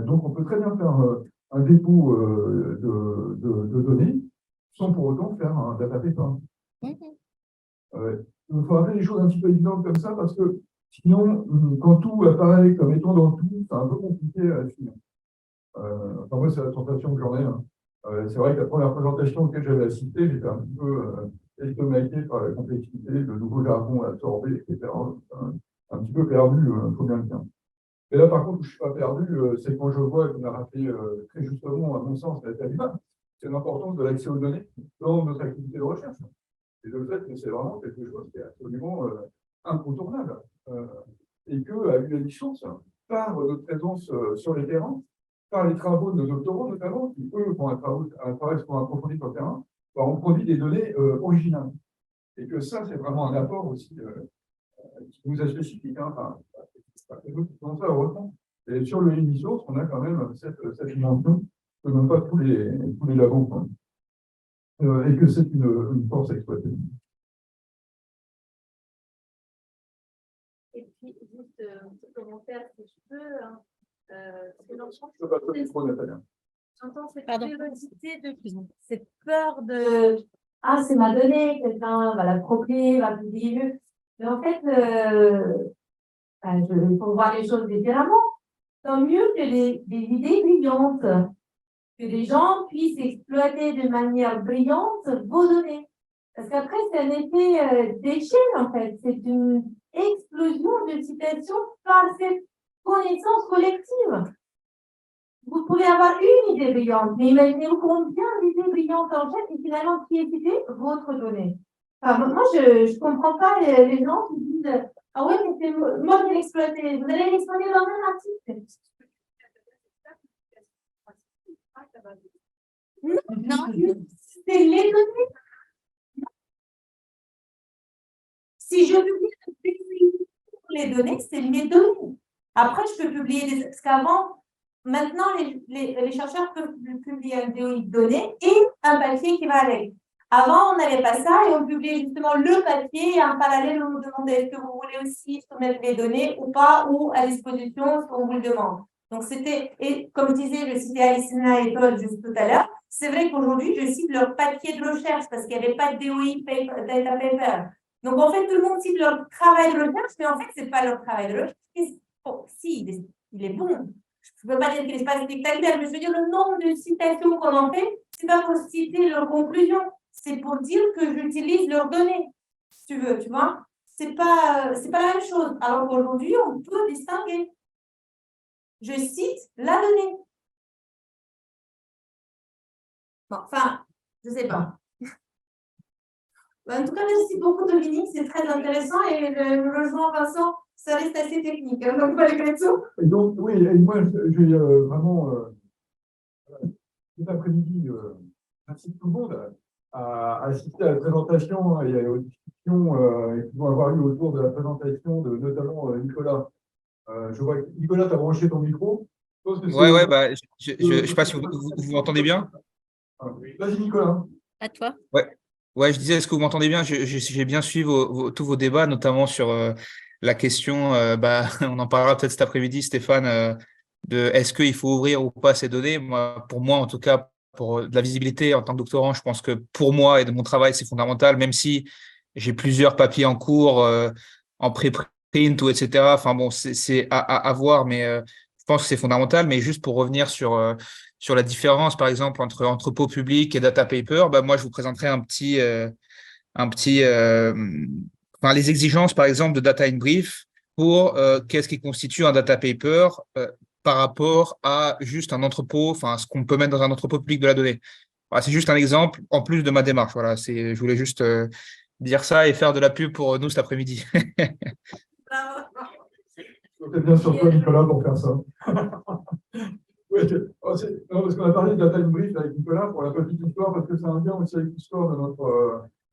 Donc, on peut très bien faire un dépôt de données sans pour autant faire un data paper. Il faut rappeler les choses un petit peu évidentes comme ça, parce que sinon, quand tout apparaît comme étant dans tout, c'est un peu compliqué à suivre. Enfin, moi, c'est la sensation que j'en ai. Hein. C'est vrai que la première présentation auquel j'avais assisté, j'étais un petit peu estomaqué par la complexité, le nouveau jargon à absorber, etc. Un petit peu perdu, il faut bien le dire. Et là, par contre, où je ne suis pas perdu, c'est quand je vois, qu'on a rappelé très justement, à mon sens, c'est l'importance de l'accès aux données dans notre activité de recherche. Et le fait que c'est vraiment quelque chose qui est absolument incontournable. Et qu'à eu la licence, par notre présence sur les terrains, par les travaux de nos doctorants notamment, qui eux font un travail sont approfondis sur le terrain, on produit des données originales. Et que ça, c'est vraiment un apport aussi qui nous est spécifique. Hein. Enfin, c'est nous qui faisons ça, heureusement. Et sur le Unisource, on a quand même cette dimension que n'ont pas tous les labos. Et que c'est une force à exploiter. Et puis, juste un petit commentaire, si je peux. Hein, parce que j'entends cette curiosité, cette peur de « Ah, c'est ma donnée, quelqu'un va l'approprier, va publier mieux. » Mais en fait, il faut voir les choses différemment. Tant mieux que des idées brillantes, que les gens puissent exploiter de manière brillante vos données. Parce qu'après, c'est un effet d'échelle, en fait. C'est une explosion de citations par cette connaissance collective. Vous pouvez avoir une idée brillante, mais imaginez-vous combien d'idées brillantes en fait, et finalement, qui est cité votre donnée. Enfin, moi, je ne comprends pas les gens qui disent « Ah ouais, mais c'est moi qui l'ai exploité. » Vous allez l'exploiter dans un article. Non, c'est les données. Si je publie les données, c'est mes données. Après, je peux publier des... Parce qu'avant, maintenant, les chercheurs peuvent publier un DOI de données et un papier qui va avec. Avant, on n'avait pas ça et on publiait justement le papier et en parallèle, on nous demandait est-ce que vous voulez aussi soumettre les données ou pas, ou à disposition si on vous le demande. Donc, c'était, et comme je disais, je citais Alicena et Todd juste tout à l'heure, c'est vrai qu'aujourd'hui, je cite leur papier de recherche parce qu'il n'y avait pas de DOI data paper. Donc, en fait, tout le monde cite leur travail de recherche, mais en fait, ce n'est pas leur travail de recherche. Bon, si, il est bon. Je ne peux pas dire qu'il n'est pas spectaculaire, mais je veux dire, le nombre de citations qu'on en fait, ce n'est pas pour citer leurs conclusions, c'est pour dire que j'utilise leurs données, si tu veux, tu vois. Ce n'est pas la même chose. Alors qu'aujourd'hui, on peut distinguer. Je cite la donnée. Bon, enfin, je ne sais pas. En tout cas, merci beaucoup Dominique, c'est très intéressant et le logement Vincent, ça reste assez technique, hein, donc malgré tout. Et donc, oui, et moi, je vais vraiment, cet après-midi, j'incite tout le monde à assister à la présentation et aux discussions qui vont avoir lieu autour de la présentation de notamment Nicolas. Je vois que Nicolas, tu as branché ton micro. Ouais, bah, je ne sais pas si vous m'entendez bien. Vas-y, Nicolas. À toi. Ouais, je disais, est-ce que vous m'entendez bien? J'ai bien suivi tous vos débats, notamment sur la question, on en parlera peut-être cet après-midi, Stéphane, de est-ce qu'il faut ouvrir ou pas ces données. Pour moi, en tout cas, pour de la visibilité en tant que doctorant, je pense que pour moi et de mon travail, c'est fondamental, même si j'ai plusieurs papiers en cours, en préprint ou etc. Enfin bon, c'est à voir, mais pense que c'est fondamental, mais juste pour revenir sur la différence, par exemple, entre entrepôt public et data paper, bah, moi, je vous présenterai enfin, les exigences, par exemple, de data in brief pour qu'est-ce qui constitue un data paper par rapport à juste un entrepôt, enfin, ce qu'on peut mettre dans un entrepôt public de la donnée. Voilà, c'est juste un exemple en plus de ma démarche. Voilà, je voulais juste dire ça et faire de la pub pour nous cet après-midi. C'est bien sur toi, Nicolas, pour faire ça. Oui, non, parce qu'on a parlé de data in brief avec Nicolas pour la petite histoire, parce que c'est un lien aussi avec l'histoire de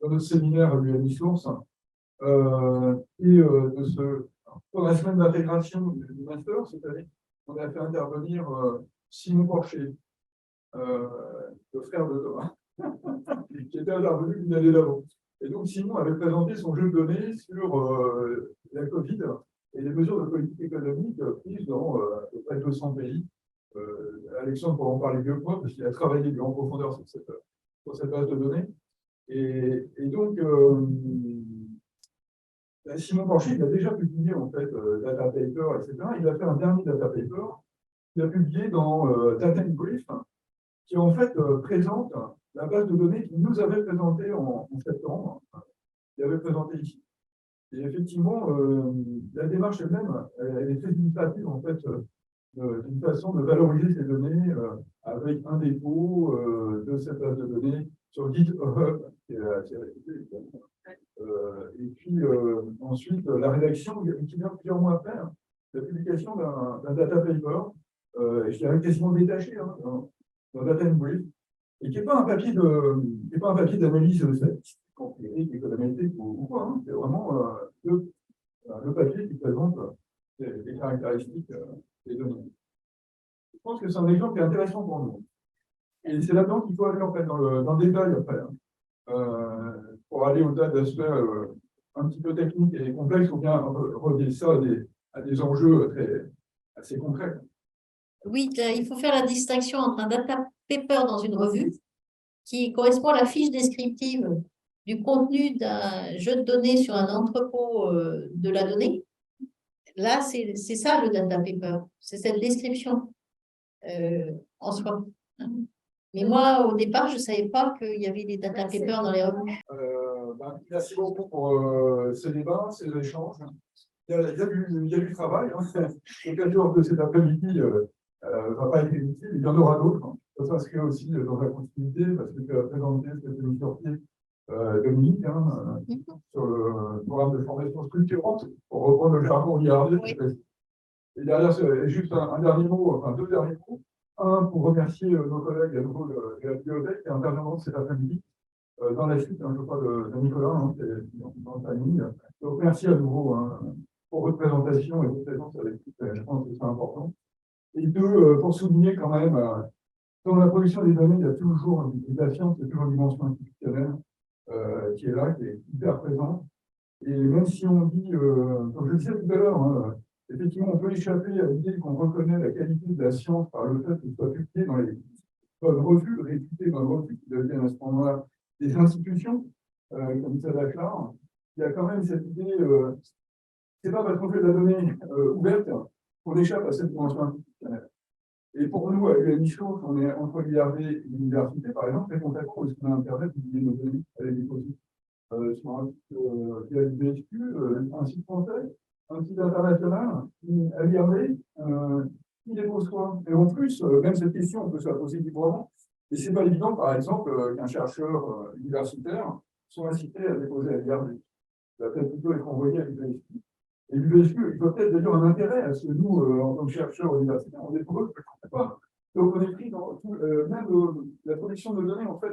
notre séminaire à l'UNI Source. Pour la semaine d'intégration du master, cette année, on a fait intervenir Simon Porcher, le frère de Thomas, qui était intervenu une année d'avant. Et donc, Simon avait présenté son jeu de données sur la Covid et les mesures de politique économique prises dans à peu près 200 pays. Alexandre pourra en parler mieux que moi, parce qu'il a travaillé en profondeur sur cette base de données. Et donc, Simon Porcher, il a déjà publié en fait Data Paper, etc. Il a fait un dernier Data Paper qu'il a publié dans Data in Brief, qui en fait présente la base de données qu'il nous avait présentée en septembre, qu'il avait présentée ici. Et effectivement, la démarche elle-même, elle est très illustrative en fait d'une façon de valoriser ces données avec un dépôt de cette base de données sur GitHub, qui est assez réputée, évidemment. Et puis ensuite, la rédaction qui vient plusieurs mois après, la publication d'un data paper, je dirais quasiment détaché, d'un data in brief, et qui n'est pas un papier d'analyse statistique, empirique, économétrique ou quoi, hein. C'est vraiment le papier qui présente les caractéristiques des données. Je pense que c'est un exemple qui est intéressant pour nous. Et c'est là-dedans qu'il faut aller en fait dans le détail après. Pour aller au-delà d'aspects un petit peu techniques et complexes, ou bien relier ça à des enjeux assez concrets. Oui, il faut faire la distinction entre un data paper dans une revue qui correspond à la fiche descriptive du contenu d'un jeu de données sur un entrepôt de la donnée. Là, c'est ça le data paper, c'est cette description en soi. Mais moi, au départ, je ne savais pas qu'il y avait des data papers dans les revues. Merci beaucoup pour ce débat, ces échanges. Il y a du travail. Le 4 jours de cet après-midi ne va pas être inutile. Il y en aura d'autres. Ça s'inscrit aussi dans la continuité, parce que tu as présenté cette émission Dominique, sur le programme de formation structurante, pour reprendre le jargon regardé. Oui. Et derrière, juste un dernier mot, enfin 2 derniers mots. Un, pour remercier nos collègues à nouveau de la bibliothèque qui interviendront cet après-midi dans la suite, je crois, de Nicolas, dans le timing. Donc, merci à nouveau pour votre présentation et votre présence avec nous. Je pense que c'est important. Et 2, pour souligner quand même, dans la production des données, il y a toujours la science, il y a toujours une dimension institutionnelle qui est là, qui est hyper présente. Et même si on dit, comme je le disais tout à l'heure, effectivement, on peut échapper à l'idée qu'on reconnaît la qualité de la science par le fait qu'il soit publié dans les bonnes revues, réputé dans les revues qui deviennent à ce moment-là des institutions, comme Sadaklar. Il y a quand même cette idée, c'est pas parce qu'on fait de la donnée ouverte qu'on échappe à cette dimension institutionnelle. Et pour nous, à l'UNI Source, on est entre l'IRD et l'université, par exemple, très concrètement, parce qu'on a Internet, publier nos données avec des positions sur un site via l'UBSQ, un site français, un site international, à l'IRD, qui dépose quoi? Et en plus, même cette question, on peut se la poser librement. Et ce n'est pas évident, par exemple, qu'un chercheur universitaire soit incité à déposer à l'IRD. Il va peut-être plutôt être envoyé à l'UBSQ. Et l'UBSQ, il faut peut-être d'ailleurs un intérêt à ce que nous, en tant que chercheurs universitaires, on dépose, je ne comprends pas. Donc on est pris dans tout, même la production de données, en fait,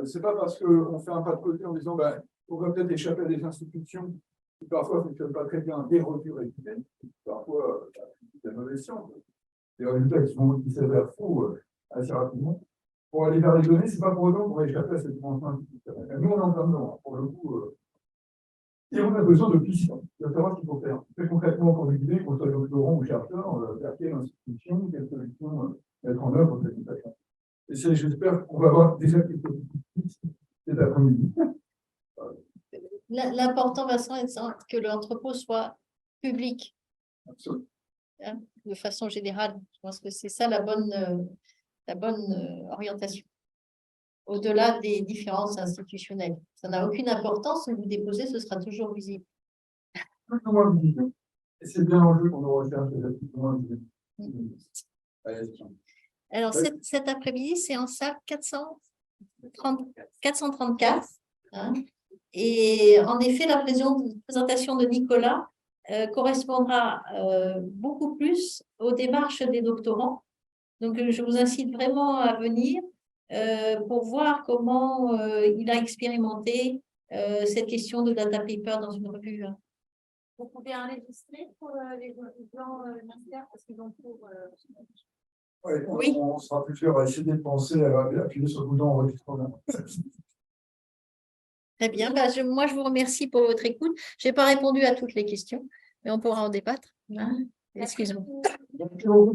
ce n'est pas parce qu'on fait un pas de côté en disant on va peut-être échapper à des institutions qui parfois ne fonctionnent pas très bien, des revues réputés, parfois des mauvaises sciences, des résultats qui s'avèrent faux assez rapidement. Pour aller vers les données, ce n'est pas pour autant qu'on va échapper à cette dimension institutionnelle. Nous, on est en plein dedans, pour le coup. Et on a besoin de pistes, de savoir ce qu'il faut faire. Très concrètement, pour nous guider, qu'on soit doctorant ou chercheur, vers quelle institution, quelle solution mettre en œuvre cette situation. Et j'espère qu'on va avoir déjà quelques pistes cet après-midi. L'important, Vincent, est que l'entrepôt soit public. Absolument. de façon générale. Je pense que c'est ça la bonne orientation. Au-delà des différences institutionnelles. Ça n'a aucune importance, si vous déposez, ce sera toujours visible. Et c'est bien l'enjeu qu'on nous recherche. Alors, cet après-midi, c'est en salle 434. Hein. Et en effet, la présentation de Nicolas correspondra beaucoup plus aux démarches des doctorants. Donc, je vous incite vraiment à venir pour voir comment il a expérimenté cette question de data paper dans une revue. Vous pouvez enregistrer pour les gens master parce qu'ils ont pour. Oui, on sera plus sûr à essayer de penser à appuyer sur le bouton enregistrement. Très bien. Bah, moi, je vous remercie pour votre écoute. Je n'ai pas répondu à toutes les questions, mais on pourra en débattre. Hein. Excusez-moi. Merci beaucoup.